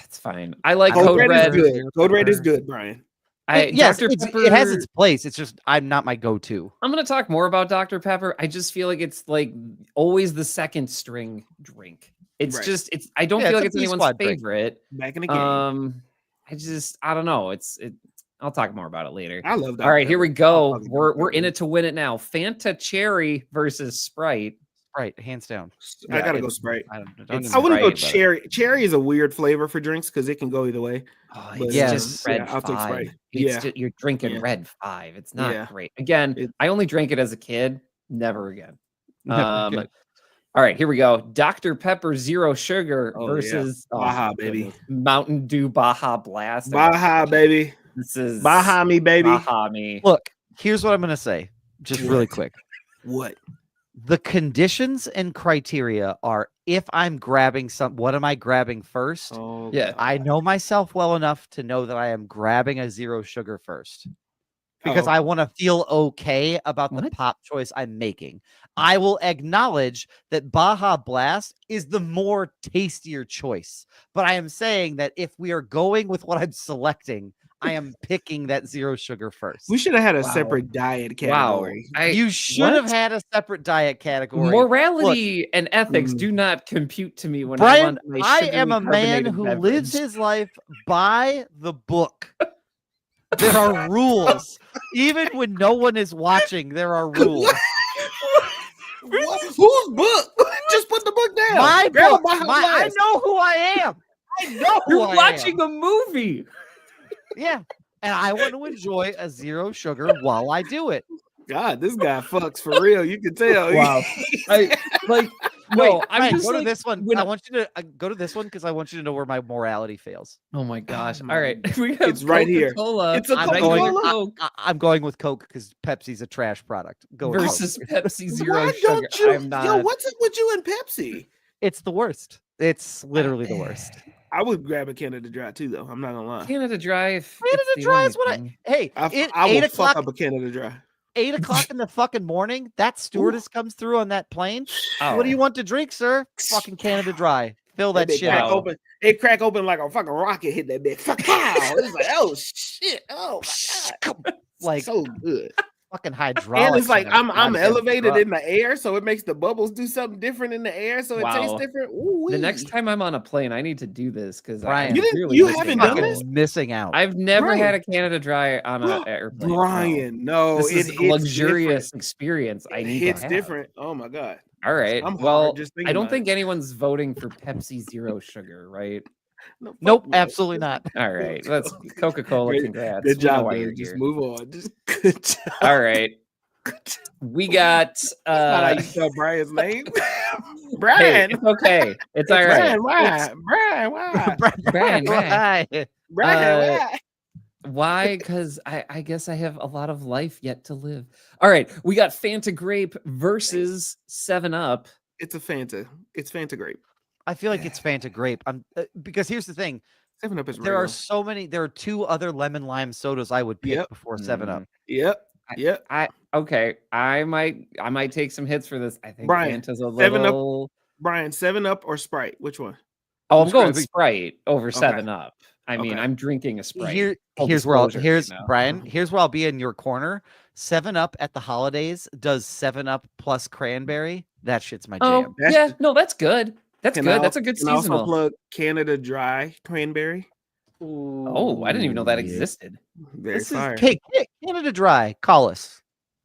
It's fine. I like Code Red.
Code Red is good, Brian.
Yes, it has its place. It's just I'm not my go-to.
I'm going to talk more about Dr. Pepper. I just feel like it's like always the second string drink. It's just I don't feel like it's anyone's favorite.
Back in the game.
I don't know. I'll talk more about it later.
I love that.
All right, here we go. We're in it to win it now. Fanta Cherry versus Sprite.
Sprite, hands down.
I gotta go Sprite.
I
wouldn't go cherry. Cherry is a weird flavor for drinks because it can go either way.
Oh, it's just red.
I'll take Sprite.
You're drinking Red 5. It's not great. Again, I only drank it as a kid. Never again. All right, here we go. Dr. Pepper Zero Sugar versus
Baja, baby.
Mountain Dew Baja Blast.
Baja, baby.
This is
Baja me, baby.
Baja me.
Look, here's what I'm gonna say, just really quick.
What?
The conditions and criteria are if I'm grabbing what am I grabbing first?
Oh,
yeah.
I know myself well enough to know that I am grabbing a zero sugar first because I want to feel okay about the pop choice I'm making. I will acknowledge that Baja Blast is the more tastier choice, but I am saying that if we are going with what I'm selecting, I am picking that zero sugar first.
We should have had a separate diet category.
You should have had a separate diet category.
Morality and ethics do not compute to me when
Brian,
I
am a man who lives his life by the book. There are rules. Even when no one is watching, there are rules.
Whose book? Just put the book down.
My book. I know who I am. I know who
You're watching a movie.
Yeah, and I want to enjoy a zero sugar while I do it.
God, this guy fucks for real. You can tell.
Wow. I'm just
go to this one. I want you to go to this one because I want you to know where my morality fails.
Oh my gosh! All right,
it's right here. It's a Coca-Cola.
I'm going with Coke because Pepsi's a trash product. Go
versus Pepsi Zero
Why
Sugar.
Don't you? I'm not. Yo, what's it with you and Pepsi?
It's the worst. It's literally the worst.
I would grab a Canada Dry too, though. I'm not gonna lie.
Canada Dry.
Canada Dry is what I. Hey,
I will fuck up a Canada Dry.
8 o'clock in the fucking morning. That stewardess comes through on that plane. What do you want to drink, sir? Fucking Canada Dry. Fill that shit out.
It crack open like a fucking rocket hit that bitch. It's like, oh shit. Oh my God.
Like
so good.
Fucking hydraulic.
And it's like I'm elevated in the air, so it makes the bubbles do something different in the air, so it tastes different. Ooh-wee.
The next time I'm on a plane, I need to do this because
you haven't done this.
Missing out.
I've never had a Canada Dry on an airplane.
Brian, no,
this is a luxurious experice. I need.
It's different. Oh my God.
All right. Well, I don't think anyone's voting for Pepsi Zero Sugar, right?
Nope, absolutely not.
All right, let's Coca-Cola. Congrats.
Good job, dude. Just move on. Just good job.
All right, we got.
That's not how you spell Brian's name. Brian.
Hey, it's okay. It's all right.
Brian, why?
Brian, why?
Why?
Why? Because I guess I have a lot of life yet to live. All right, we got Fanta Grape versus 7-Up.
It's a Fanta. It's Fanta Grape.
I feel like it's Fanta Grape. Because here's the thing.
7-Up is
there are so many. There are 2 other lemon lime sodas I would pick before 7-Up.
Yep.
Okay. I might take some hits for this. I think Fanta's a little.
Brian, 7-Up or Sprite? Which one?
Oh, I'm going Sprite over 7-Up. I mean, I'm drinking a Sprite.
Here's Brian. Here's where I'll be in your corner. 7-Up at the holidays does 7-Up plus cranberry. That shit's my jam.
That's good. That's good. That's a good seasonal.
Also plug Canada Dry cranberry.
Oh, I didn't even know that existed.
Very fire.
Hey, Canada Dry. Call us.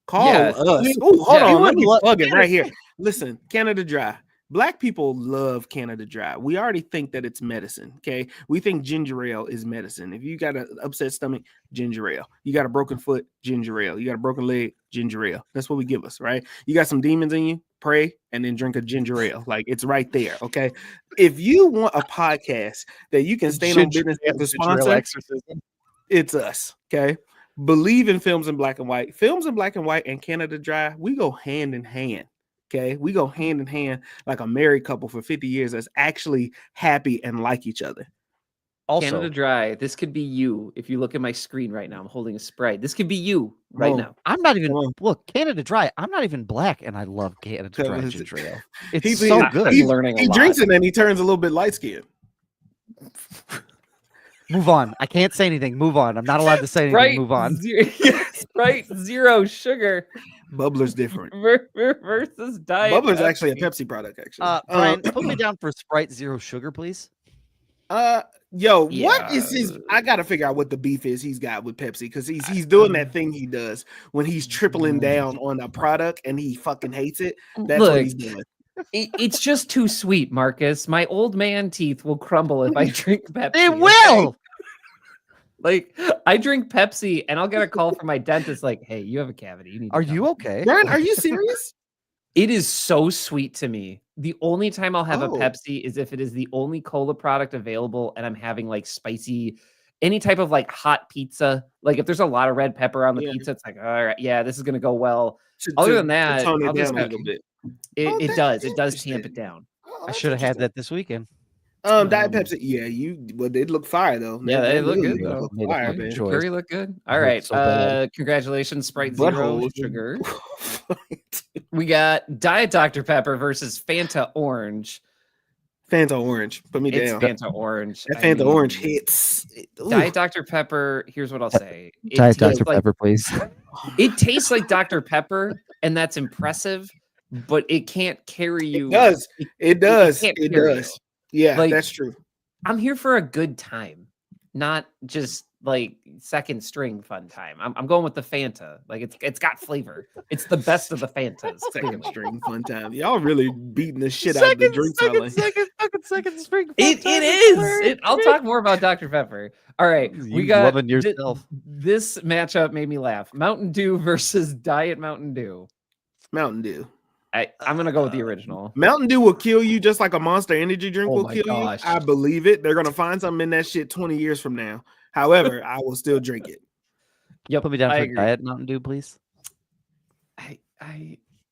Call
Yeah.
us. Oh, hold on. Let me
would
plug it right here. Listen, Canada Dry. Black people love Canada Dry. We already think that it's medicine. Okay. We think ginger ale is medicine. If you got an upset stomach, ginger ale. You got a broken foot, ginger ale. You got a broken leg, ginger ale. That's what we give us, right? You got some demons in you, pray and then drink a ginger ale. Like it's right there. Okay. If you want a podcast that you can stand on business with the sponsor,
exorcism.
it's us. Okay. Believe in films in black and white. Films in black and white and Canada Dry, we go hand in hand. Okay. We go hand in hand like a married couple for 50 years that's actually happy and like each other.
Also,
Canada Dry. This could be you. If you look at my screen right now, I'm holding a Sprite. This could be you right now.
I'm not even look Canada Dry. I'm not even black, and I love Canada Dry ginger ale. It's
so
good.
He's learning a
he
lot.
drinks it and he turns a little bit light skinned.
Move on. I can't say anything. Move on. I'm not allowed to say anything.
Sprite,
Move on.
Sprite zero sugar
Bubbler's different.
versus Diet.
Bubbler's
Pepsi.
actually a Pepsi product. Actually,
Brian, put me down for Sprite Zero Sugar, please.
What is his? I gotta figure out what the beef is he's got with Pepsi because he's doing that thing he does when he's tripling down on a product and he fucking hates it. That's what he's doing.
It's just too sweet, Marcus. My old man teeth will crumble if I drink Pepsi.
It will.
Like I drink Pepsi and I'll get a call from my dentist like, "Hey, you have a cavity. You need."
Are you okay?
Brian, are you serious?
It is so sweet to me. The only time I'll have a Pepsi is if it is the only cola product available and I'm having like spicy, any type of like hot pizza. Like if there's a lot of red pepper on the pizza, it's like, all right, yeah, this is gonna go well. Other than that,
tone it
I'll
down
just
a little bit.
It does tamp it down.
I should have had that this weekend.
Diet Pepsi, yeah, they look fire though.
Yeah, they look good though.
Look fire, man.
Curry look good. All right, congratulations, Sprite Zero Sugar. We got Diet Dr. Pepper versus Fanta Orange.
Fanta Orange, put me down.
Fanta Orange.
That Fanta Orange hits.
Diet Dr. Pepper. Here's what I'll say.
Diet Dr. Pepper, please.
It tastes like Dr. Pepper, and that's impressive, but it can't carry you.
It does.
You.
Yeah,
like,
that's true.
I'm here for a good time, not just like second string fun time. I'm going with the Fanta. Like it's got flavor. It's the best of the Fantas.
Second string fun time. Y'all really beating the shit out of the drink
Second string.
It is. I'll talk more about Dr. Pepper. All right, we got
loving yourself.
This matchup made me laugh. Mountain Dew versus Diet Mountain Dew.
Mountain Dew.
I'm gonna go with the original.
Mountain Dew will kill you just like a Monster Energy drink will kill
you.
I believe it. They're gonna find something in that shit 20 years from now. However, I will still drink it.
Yep,
put me down for Diet Mountain Dew, please.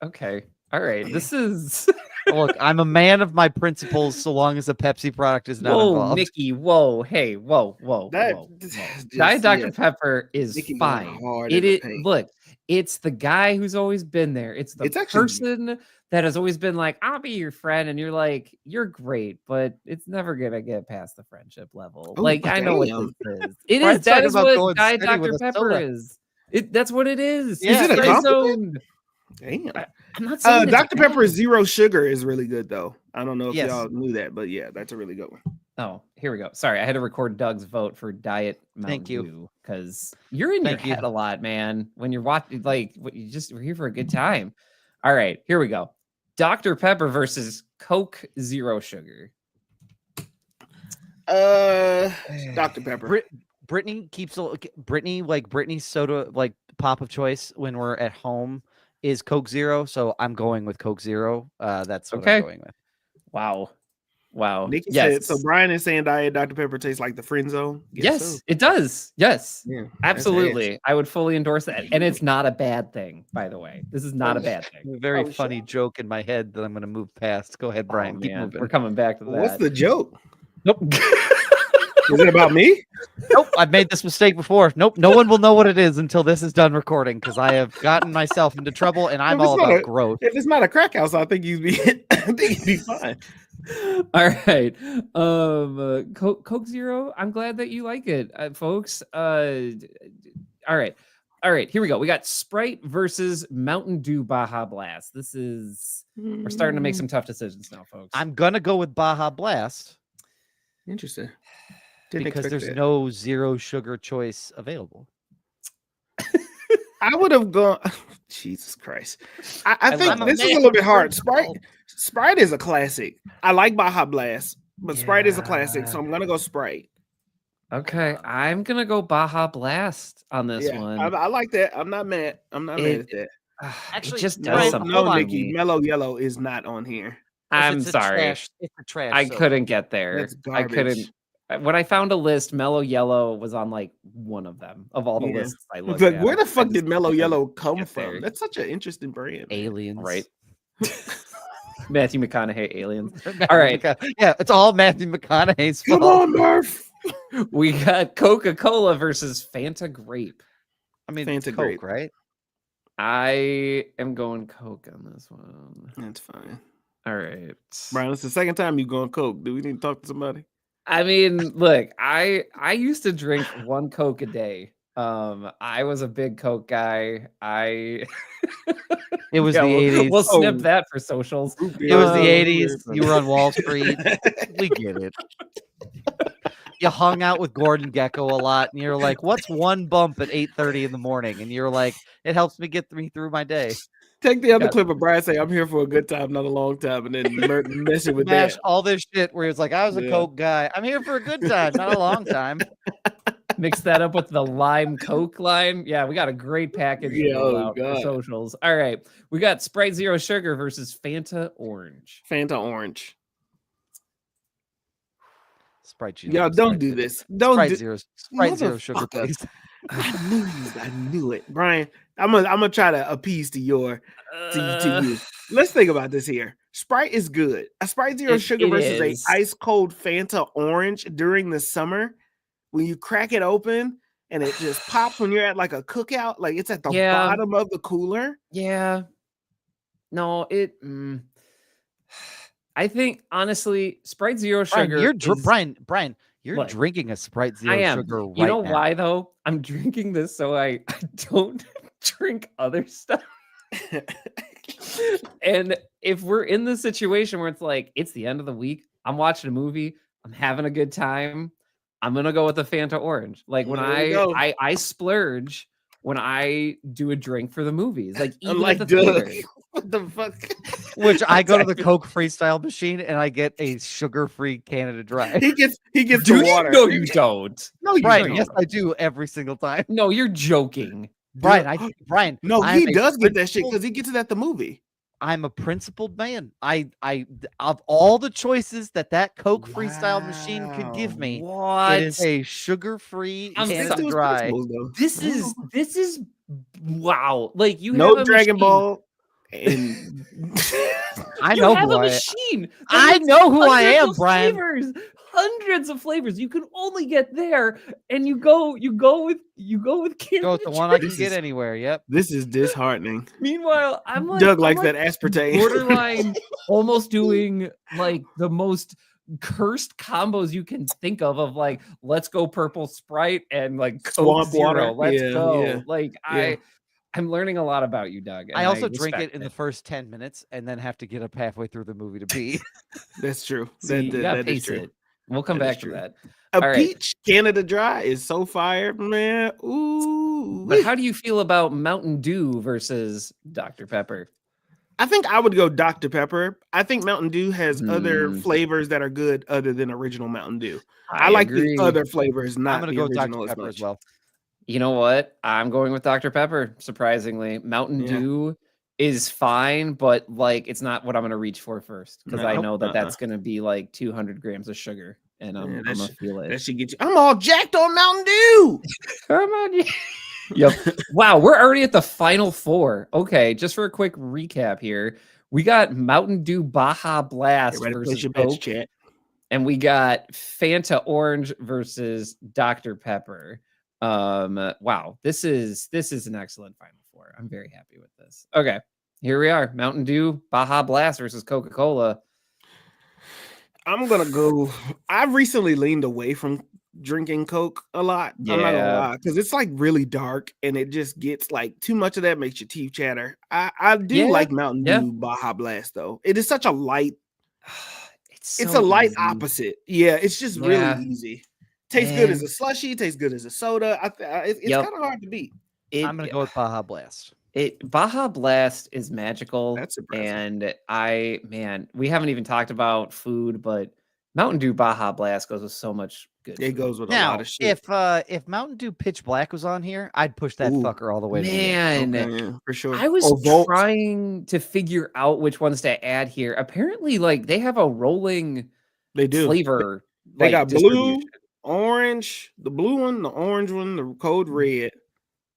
Okay. All right. This is
look. I'm a man of my principles, so long as a Pepsi product is not involved.
Mickey. Whoa. Hey. Whoa. Diet Dr. Pepper is Mickey fine. It is. Look. It's the guy who's always been there. It's the person that has always been like, I'll be your friend. And you're like, you're great, but it's never going to get past the friendship level. I know what this is. It is. That is what Diet Dr. Pepper is. That's what it is.
Yeah. Is it a compliment?
Damn. I'm not saying
Dr. Pepper Zero Sugar is really good, though. I don't know if y'all knew that, but yeah, that's a really good one.
Oh, here we go. Sorry, I had to record Doug's vote for Diet Mountain Dew because you're in your head a lot, man. When you're watching, like, we're here for a good time. All right, here we go. Dr. Pepper versus Coke Zero Sugar.
Dr. Pepper.
Brittany's soda, like pop of choice when we're at home is Coke Zero, so I'm going with Coke Zero. That's what I'm going with.
Wow.
Nikki said, so Brian is saying Diet Dr. Pepper tastes like the friend zone?
Yes, it does. Yes, absolutely. I would fully endorse that. And it's not a bad thing, by the way. This is not a bad thing.
A very funny joke in my head that I'm going to move past. Go ahead, Brian. Keep moving.
We're coming back to that.
What's the joke?
Nope.
Is it about me?
Nope. I've made this mistake before. Nope. No one will know what it is until this is done recording because I have gotten myself into trouble and I'm all about growth.
If it's not a crack house, I think you'd be fine.
All right. Coke Zero. I'm glad that you like it, folks. All right. Here we go. We got Sprite versus Mountain Dew Baja Blast. We're starting to make some tough decisions now, folks.
I'm gonna go with Baja Blast.
Interesting.
Because there's no zero sugar choice available.
I would have gone. Jesus Christ. I think
love
this
it.
is a little bit hard. Sprite is a classic. I like Baja Blast, but Sprite is a classic, so I'm gonna go Sprite.
Okay, I'm gonna go Baja Blast on this one.
I like that. I'm not mad. I'm not mad at that.
Actually,
it just
Brian,
does something.
No,
for
Nikki,
me.
Mellow Yellow is not on here.
I'm
it's
sorry.
It's a trash.
I
soda.
couldn't get there.
That's
I couldn't.
garbage.
When I found a list, Mellow Yellow was on like one of them of all the lists I looked
Like,
at.
where the
I
fuck
just
did Mellow
couldn't
Yellow come
get
from?
there.
That's such an interesting brand.
Aliens,
Right? Matthew McConaughey, Aliens.
Matthew
All right.
Yeah, it's all Matthew McConaughey's fault.
Come on, Murph.
We got Coca-Cola versus Fanta Grape.
I mean,
Fanta
it's Coke,
grape.
right?
I am going Coke on this one.
That's fine.
All right.
Brian, it's the second time you've gone Coke. Do we need to talk to somebody?
I mean, look, I used to drink one Coke a day. I was a big Coke guy.
It was the 80s.
We'll snip that for socials.
It was the 80s. You were on Wall Street. We get it. You hung out with Gordon Gekko a lot, and you're like, "What's one bump at 8:30 in the morning?" And you're like, "It helps me get me through my day."
Take the other clip of Brian say, "I'm here for a good time, not a long time," and then messing with
Mash
that.
all this shit where it's like, "I was a Coke guy. I'm here for a good time, not a long time."
Mix that up with the lime Coke line. Yeah, we got a great package out for socials. All right, we got Sprite Zero Sugar versus Fanta Orange.
Fanta Orange.
Sprite Zero.
Y'all don't do this. Don't
Sprite
do
Sprite Zero Sugar, please.
I knew it, Brian. I'm gonna try to appease to you. Let's think about this here. Sprite is good. A Sprite Zero Sugar versus a ice cold Fanta Orange during the summer. When you crack it open and it just pops when you're at like a cookout, like it's at the bottom of the cooler.
Yeah. No, I think honestly, Sprite Zero Sugar.
Brian, you're drinking a Sprite Zero Sugar right now.
You know why though? I'm drinking this so I don't drink other stuff. And if we're in the situation where it's like it's the end of the week, I'm watching a movie, I'm having a good time, I'm gonna go with the Fanta Orange. Like when I splurge when I do a drink for the movies. Like even at the theater.
What the fuck?
Which I go to the Coke freestyle machine and I get a sugar-free Canada Dry.
He gets the water.
No, you don't.
No, you
Brian,
don't.
yes, I do every single time.
No, you're joking.
Brian.
No, he does get that shit because he gets it at the movie.
I'm a principled man. I of all the choices that Coke freestyle machine could give me, it is a sugar-free Canada Dry.
This is wow. Like you
no
have a
Dragon
machine.
Ball. And
I know who I
machine.
I know who I am, Brian.
Flavors, hundreds of flavors you can only get there, and you go with Canada.
Go with the one I can get anywhere. Yep.
This is disheartening.
Meanwhile, I'm like
Doug likes that aspartame.
Borderline, almost doing like the most cursed combos you can think of like let's go purple Sprite and like Coke
Swamp
Zero.
water.
Let's go.
Yeah.
Like I'm learning a lot about you, Doug.
I also drink it in the first 10 minutes and then have to get up halfway through the movie to pee.
That's true.
See,
that is true.
We'll come back to that.
A peach Canada Dry is so fire, man. Ooh.
But how do you feel about Mountain Dew versus Dr. Pepper?
I think I would go Dr. Pepper. I think Mountain Dew has other flavors that are good other than original Mountain Dew. I like the other flavors, not the original as much.
As well.
You know what? I'm going with Dr. Pepper, surprisingly. Mountain Dew is fine, but like it's not what I'm going to reach for first because I know that that's going to be like 200 grams of sugar and I'm going to feel it.
That should get you. I'm all jacked on Mountain Dew.
Come on. Yep. Wow, we're already at the final four. Okay, just for a quick recap here, we got Mountain Dew Baja Blast versus Coke, and we got Fanta Orange versus Dr. Pepper. Wow, this is an excellent final four. I'm very happy with this. Okay, here we are. Mountain Dew Baja Blast versus Coca-Cola.
I'm gonna go. I've recently leaned away from drinking Coke a lot. I'm not gonna lie, because it's like really dark and it just gets like too much of that makes your teeth chatter. I do like Mountain Dew Baja Blast though. It is such a light. It's a light opposite. Yeah, it's just really easy. Tastes good as a slushie. Tastes good as a soda. It's kind of hard to beat.
I'm gonna go with Baja Blast.
Baja Blast is magical.
That's impressive.
And we haven't even talked about food, but Mountain Dew Baja Blast goes with so much good
It
food.
goes with a
Now,
lot of shit.
if Mountain Dew Pitch Black was on here, I'd push that
Ooh,
fucker all the way to the end.
Man,
Okay, for sure.
I was
Or Volt.
trying to figure out which ones to add here. Apparently, like they have a rolling
They do.
flavor.
They
like,
got blue,
distribution.
orange, the blue one, the orange one, the code red.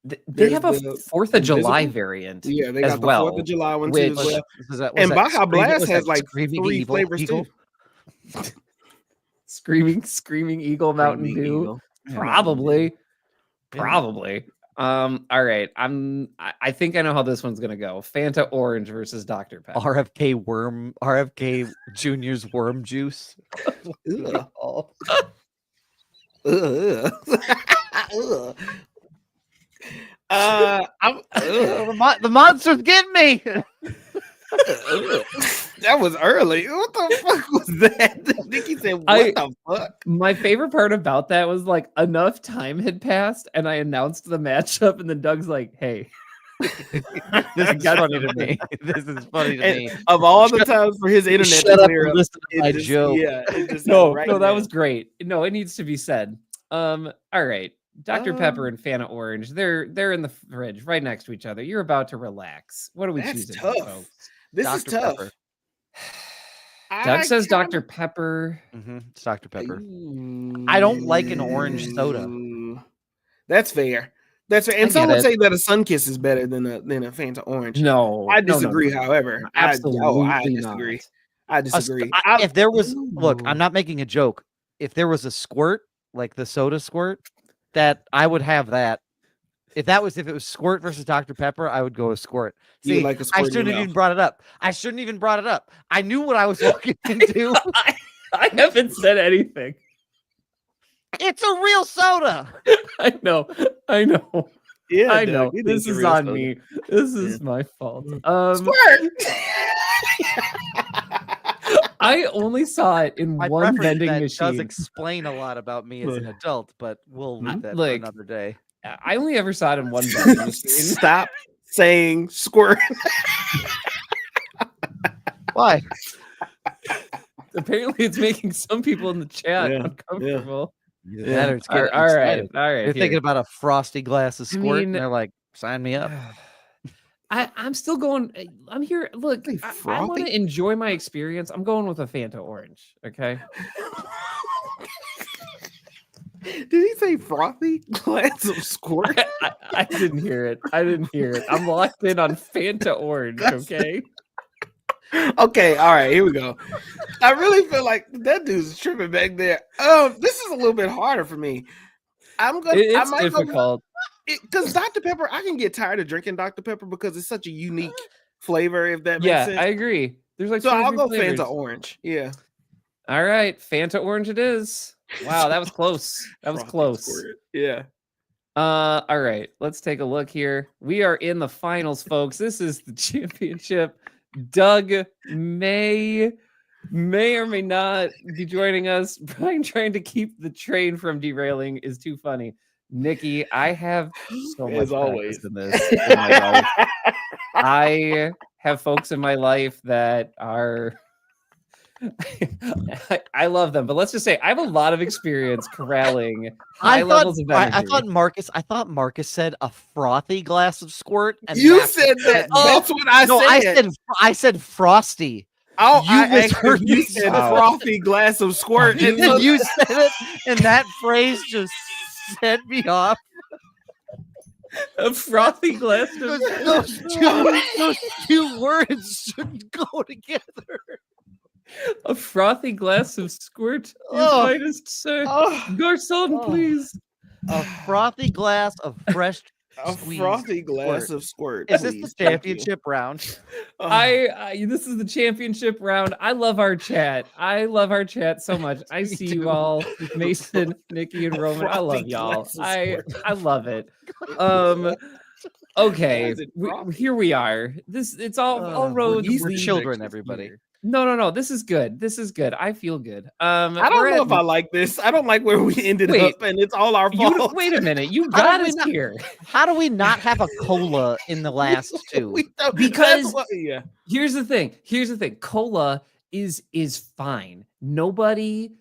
They
There's
have a
the
4th of July
invisible.
variant.
Yeah, they
as
got the
well,
4th of July one
which-
too. As well.
Was that
And Baja
Screaming-
Blast
was
has
that
like
Screaming
3
Evil
flavors
Eagle?
too.
Screaming Eagle Mountain
Screaming
Dew.
Eagle.
Probably.
Yeah.
All right. I think I know how this one's gonna go. Fanta Orange versus Dr. Pepper.
RFK Junior's worm juice.
Ugh.
Oh.
Ugh. Ugh.
The monster's getting me.
That was early. What the fuck was that? Nikki said, "What the fuck?"
My favorite part about that was like enough time had passed, and I announced the matchup, and then Doug's like, "Hey,
This is funny to me. This is funny to me.
Of all the times for his internet
Shut
to
up
clear
and
up,
listen to my
it just,
joke.
yeah, it just
no,
right
no, that
now.
was great. No, it needs to be said. All right." Dr. Pepper and Fanta Orange, they're in the fridge right next to each other. You're about to relax. What are we
That's
choosing,
tough.
folks?
This is
Dr.
tough.
Pepper.
Doug says
kinda-
Dr. Pepper.
It's Dr. Pepper. I don't like an orange soda.
That's fair. That's fair.
I
And some
get
would
it.
say that a Sunkiss is better than a Fanta Orange.
No,
I
no, no,
disagree.
no.
However,
Absolutely
I
not.
disagree. I disagree.
If there was, look, I'm not making a joke. If there was a squirt, like the soda squirt, that I would have that. If it was Squirt versus Dr. Pepper, I would go with Squirt.
You
See,
like a
I
squirt in
shouldn't
your
have even
mouth.
brought it up. I knew what I was walking into.
I haven't said anything.
It's a real soda.
I know.
Yeah,
I
Doug,
know.
it
This
a
is
real
on
soda.
me. This is my fault.
Squirt.
I only saw it in
My
one
preference
vending
that
machine.
does explain a lot about me as an adult, but we'll leave that for
Like-
another day.
I only ever saw it in one vending machine.
Stop saying squirt.
Why?
Apparently, it's making some people in the chat
Yeah,
uncomfortable.
That or it's
All
getting
right,
excited.
all right.
They're thinking about a frosty glass of
I
Squirt,
mean-
and they're like, "Sign me up."
I'm still going. I'm here. Look,
Hey,
I want
frothy?
to enjoy my experience. I'm going with a Fanta Orange. Okay.
Did he say frothy glass of squirt?
I didn't hear it. I'm locked in on Fanta Orange. Okay.
Okay, all right, here we go. I really feel like that dude's tripping back there. This is a little bit harder for me. I'm gonna. I
It's
might
difficult.
because Dr. Pepper. I can get tired of drinking Dr. Pepper because it's such a unique flavor. If that makes
Yeah,
sense.
I agree. There's like
So
two or
I'll
three
go
flavors.
Fanta Orange. Yeah.
All right, Fanta Orange it is. Wow, that was close. That was
Frothy
close.
squirt. Yeah.
All right, let's take a look here. We are in the finals, folks. This is the championship. Doug may or may not be joining us. Brian trying to keep the train from derailing is too funny. Nikki, I have so much
As always.
practice in this. In my life. I have folks in my life that are I love them, but let's just say I have a lot of experience corralling high levels of energy.
I thought Marcus said a frothy glass of Squirt. And
You
that's
said that.
No,
That's what I
no,
said.
I said frosty.
Oh,
you
I asked
misheard
if you
me.
said
Wow.
frothy glass of squirt.
And then you said it, and that phrase just set me off.
A frothy glass of
Those two words shouldn't go together.
a frothy glass of squirt. Your
Oh.
finest, sir.
Oh,
Garçon,
Oh.
please.
A frothy glass of fresh.
a
squeezed
frothy glass
squirt.
of squirt.
Is this
please.
the
Thank you.
championship round?
Oh.
I this is the championship round. I love our chat. I love our chat so much. I see you all, Mason, Nikki, and Roman. I love
Frothy
y'all.
glass of
I love it. Okay,
Why is it frothy?
here we are. It's all
We're
roads. lead
children,
to
everybody.
here. No. This is good. I feel good.
I don't know if I like this. I don't like where we ended up, and it's all our fault.
Wait a minute. You got us here.
How do we not have a cola in the last two?
Because here's the thing. Cola is fine. Nobody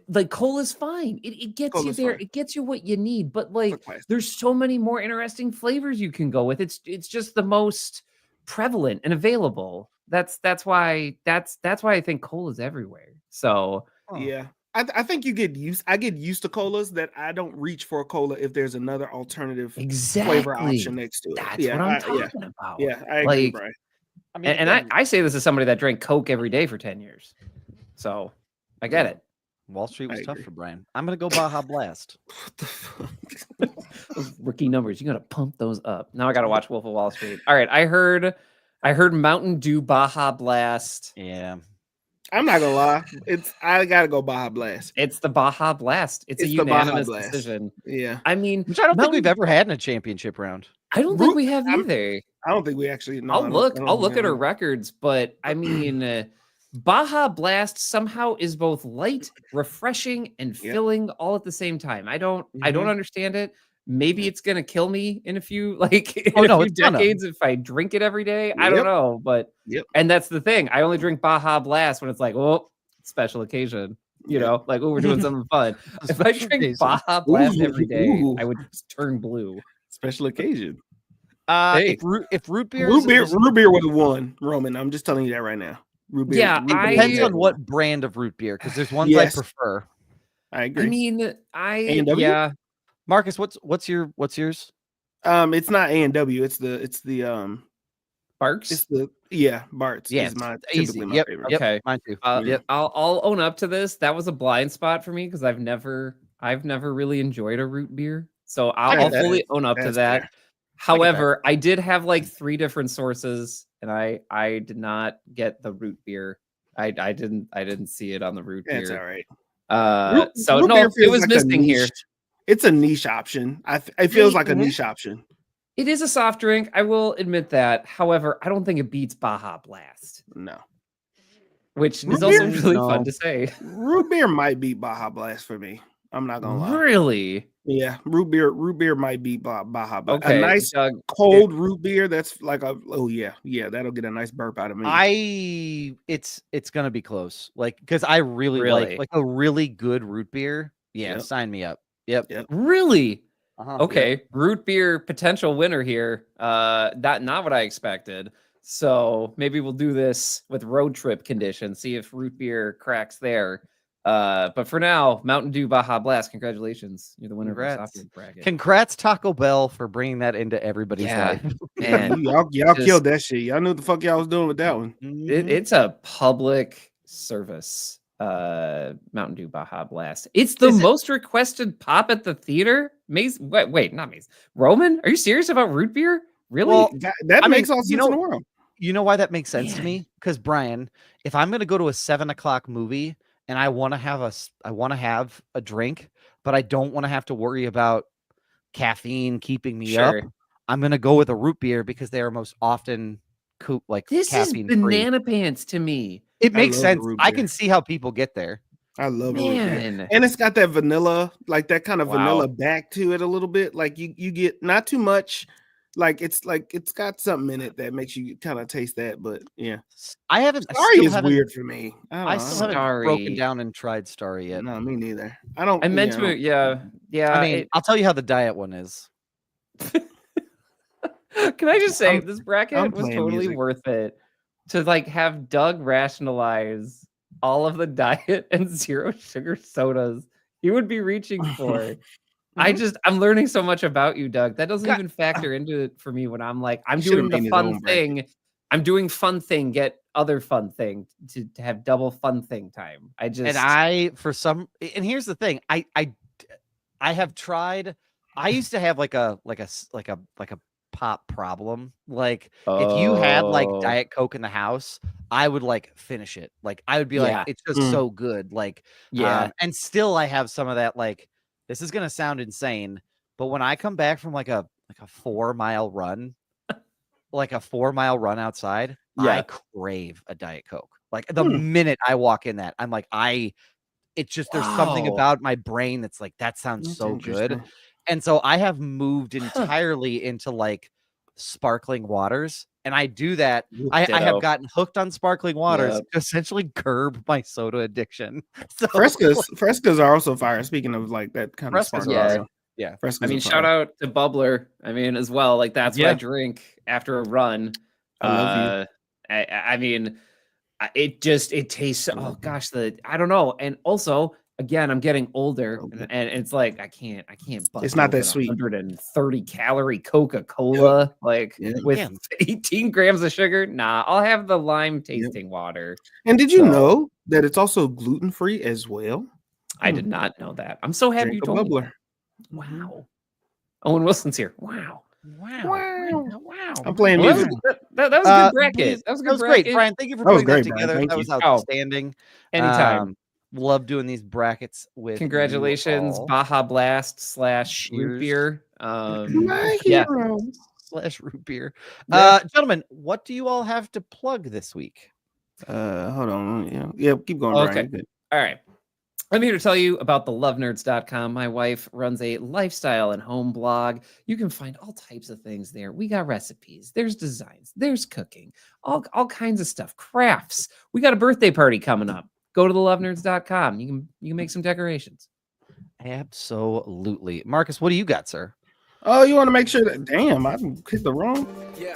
like cola's fine. It gets
Cola's
you there.
fine.
It gets you what you need. But like, there's so many more interesting flavors you can go with. It's just the most prevalent and available. That's why I think cola's everywhere. So
yeah. I think I get used to colas that I don't reach for a cola if there's another alternative flavor option next to it.
That's what I'm talking about.
Yeah, I agree, Brian.
I mean, and I say this as somebody that drank Coke every day for 10 years. So I get it.
Wall Street was tough for Brian. I'm gonna go Baja Blast.
What the fuck?
Those rookie numbers, you gotta pump those up. Now I gotta watch Wolf of Wall Street. All right, I heard Mountain Dew Baja Blast.
Yeah.
I'm not gonna lie. I gotta go Baja Blast.
It's the Baja Blast. It's a unanimous decision.
Yeah.
I mean,
which I don't think we've ever had in a championship round.
I don't think we have either.
I don't think we actually. No,
I'll look at our records, but I mean, Baja Blast somehow is both light, refreshing, and filling all at the same time. I don't understand it. Maybe it's gonna kill me in a few decades if I drink it every day. I don't know, but and that's the thing. I only drink Baja Blast when it's like, well, special occasion. You know, like we're doing something fun. If I drink Baja Blast every day, I would just turn blue.
Special occasion.
If root beer
would have won, Roman. I'm just telling you that right now. Root beer.
Yeah, it depends on what brand of root beer, because there's ones I prefer.
I agree.
I mean,
Marcus, what's yours?
It's not A&W. It's the
Barks.
It's Bart's.
Yeah,
is my
easy.
My favorite.
Okay,
mine too.
I'll own up to this. That was a blind spot for me because I've never really enjoyed a root beer, so I'll fully own up to that.
Fair.
However, I did have like 3 different sources, and I did not get the root beer. I didn't see it on the root beer.
That's all right.
So no, it was like missing here.
It's a niche option. It feels like a niche option.
It is a soft drink. I will admit that. However, I don't think it beats Baja Blast.
No.
Which is also really fun to say.
Root beer might beat Baja Blast for me. I'm not gonna lie.
Really?
Yeah, root beer might beat Baja Blast.
Okay,
a nice cold root beer that's like that'll get a nice burp out of me.
It's gonna be close. Like, because I really like a really good root beer. Yeah, sign me up. Yep.
Really? Okay. Root beer potential winner here. Not what I expected. So maybe we'll do this with road trip conditions. See if root beer cracks there. But for now, Mountain Dew Baja Blast. Congratulations, you're the winner of the soft drink bracket.
Congrats, Taco Bell, for bringing that into everybody's life.
Man, y'all killed that shit. Y'all knew what the fuck y'all was doing with that one.
It's a public service. Mountain Dew Baja Blast. It's the most requested pop at the theater. Wait, not Maze. Roman, are you serious about root beer? Really?
Well, that makes all sense in the world.
You know why that makes sense to me? Because Brian, if I'm gonna go to a 7:00 movie and I want to have a drink, but I don't want to have to worry about caffeine keeping me up, I'm gonna go with a root beer because they are most often
this is banana pants to me.
It makes sense. I can see how people get there.
I love root beer. And it's got that vanilla, like that kind of vanilla back to it a little bit. Like you get not too much. Like it's got something in it that makes you kind of taste that. But yeah,
I haven't.
Starry is weird for me.
I still haven't broken down and tried Starry yet.
No, me neither. I don't.
I meant to. Yeah.
I mean, I'll tell you how the diet one is.
Can I just say this bracket was totally worth it to like have Doug rationalize all of the diet and zero sugar sodas he would be reaching for. I'm learning so much about you, Doug. That doesn't even factor into it for me when I'm like, I'm doing the fun thing. I'm doing fun thing, get other fun thing to have double fun thing time. And here's the thing. I have tried. I used to have like a pop problem. Like if you had like Diet Coke in the house, I would like finish it. Like I would be like, it's just so good. Like, and still I have some of that. Like, this is gonna sound insane, but when I come back from like a 4-mile run, outside, I crave a Diet Coke.
Like the minute I walk in that, I'm like, it's just there's something about my brain that's like, that sounds so good. And so I have moved entirely into like sparkling waters. And I do that. I have gotten hooked on sparkling waters to essentially curb my soda addiction. So
Frescas are also fire. Speaking of like that kind of sparkling.
Yeah.
Frescas
I mean, shout out to Bubbler. I mean, as well. Like that's what I drink after a run.
I love you.
I mean, it tastes. Oh gosh, I don't know. And also, again, I'm getting older, and it's like I can't. Bust
it's not that sweet.
130 calorie Coca-Cola, with 18 grams of sugar. Nah, I'll have the lime tasting water.
And did you know that it's also gluten free as well?
I did not know that. I'm so happy you told me. Wow. Owen Wilson's here. Wow.
I'm playing music.
That was a good bracket. That was
great, Brian. Thank you for putting that together. That was outstanding.
Anytime.
Love doing these brackets with.
Congratulations, Baja Blast / root beer.
My hero
/ root beer. Gentlemen, what do you all have to plug this week?
Hold on. Yeah, keep going.
Okay.
Brian.
All right. I'm here to tell you about thelovenerds.com. My wife runs a lifestyle and home blog. You can find all types of things there. We got recipes, there's designs, there's cooking, all kinds of stuff, crafts. We got a birthday party coming up. Go to thelovenerds.com. You can make some decorations.
Absolutely. Marcus, what do you got, sir?
Oh, you want to make sure that I hit the wrong. You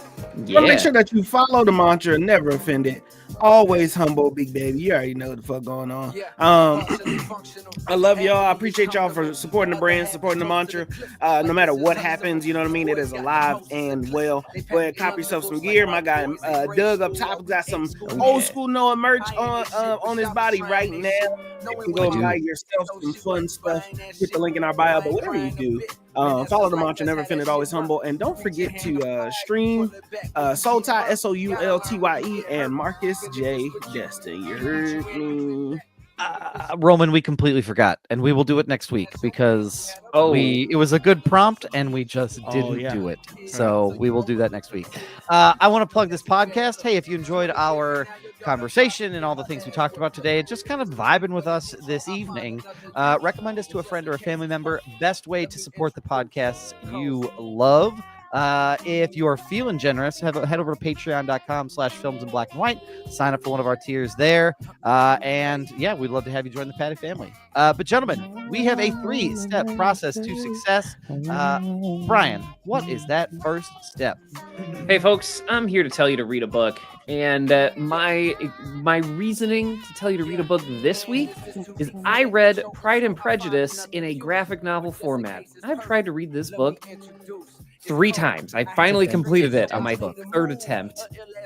want to make sure that you follow the mantra, never offended, always humble, big baby. You already know what the fuck going on. I love y'all. I appreciate y'all for supporting the brand, supporting the mantra. No matter what happens, you know what I mean? It is alive and well. Go ahead, cop yourself some gear. My guy Doug up top got some old school Noah merch on his body right now. You can go buy yourself some fun stuff. Hit the link in our bio. But whatever you do, follow the mantra, never offended, always humble, and don't forget to stream Soultie SOULTYE and Marcus J. Destin. You heard me.
Roman, we completely forgot, and we will do it next week because it was a good prompt and we just didn't do it. So we will do that next week. I want to plug this podcast. Hey, if you enjoyed our conversation and all the things we talked about today, just kind of vibing with us this evening, recommend us to a friend or a family member. Best way to support the podcasts you love. If you are feeling generous, head over to patreon.com/filmsinblackandwhite. Sign up for one of our tiers there. And we'd love to have you join the Patty family. But gentlemen, we have a 3-step process to success. Brian, what is that first step?
Hey folks, I'm here to tell you to read a book. And my reasoning to tell you to read a book this week is I read Pride and Prejudice in a graphic novel format. I've tried to read this book 3 times. I finally completed it on my 3rd attempt.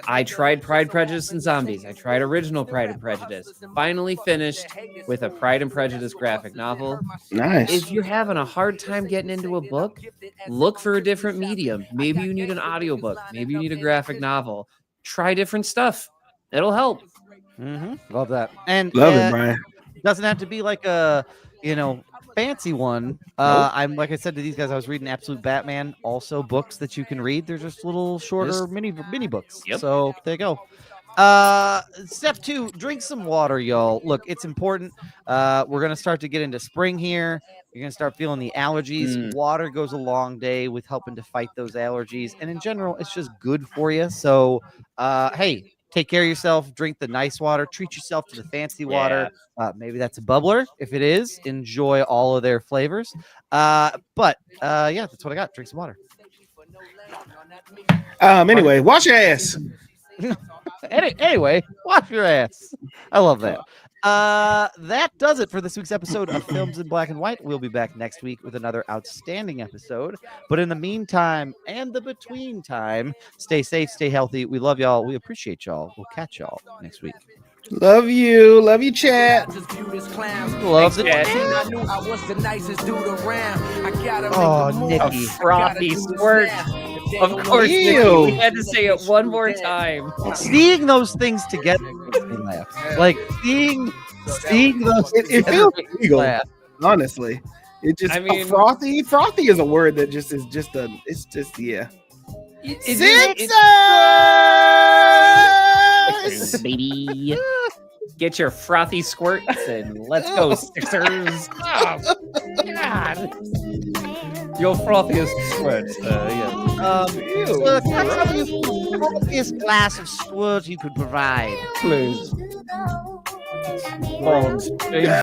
I tried Pride, Prejudice, and Zombies. I tried original Pride and Prejudice. Finally finished with a Pride and Prejudice graphic novel.
Nice.
If you're having a hard time getting into a book, look for a different medium. Maybe you need an audiobook. Maybe you need a graphic novel. Try different stuff. It'll help.
Love that. And
love it, Brian.
Doesn't have to be like a, fancy one. I'm like I said to these guys, I was reading Absolute Batman, also books that you can read. They're just little shorter mini books. So there you go. Step 2, drink some water, y'all. Look, it's important. We're gonna start to get into spring here. You're gonna start feeling the allergies. Water goes a long day with helping to fight those allergies, and in general, it's just good for you. So, hey, take care of yourself. Drink the nice water. Treat yourself to the fancy water. Maybe that's a bubbler. If it is, enjoy all of their flavors. But that's what I got. Drink some water.
Anyway, wash your ass.
Anyway, wash your ass. I love that. That does it for this week's episode of Films in Black and White. We'll be back next week with another outstanding episode. But in the meantime and the between time, stay safe, stay healthy. We love y'all. We appreciate y'all. We'll catch y'all next week.
Love you, chat.
Love the chat. Oh, Nikki.
A frothy squirt. Of course, Nikki, we had to say it one more time.
Seeing those things together makes me laugh. Like seeing those.
It feels legal. Honestly, it just frothy. Frothy is a word that just is just a. It's just
Sixers,
baby.
Get your frothy squirts and let's go, Sixers. Oh, God. Your frothiest squirts. Yes.
Sir, can I trouble you for the frothiest glass of squirt you could provide?
Please. Bones.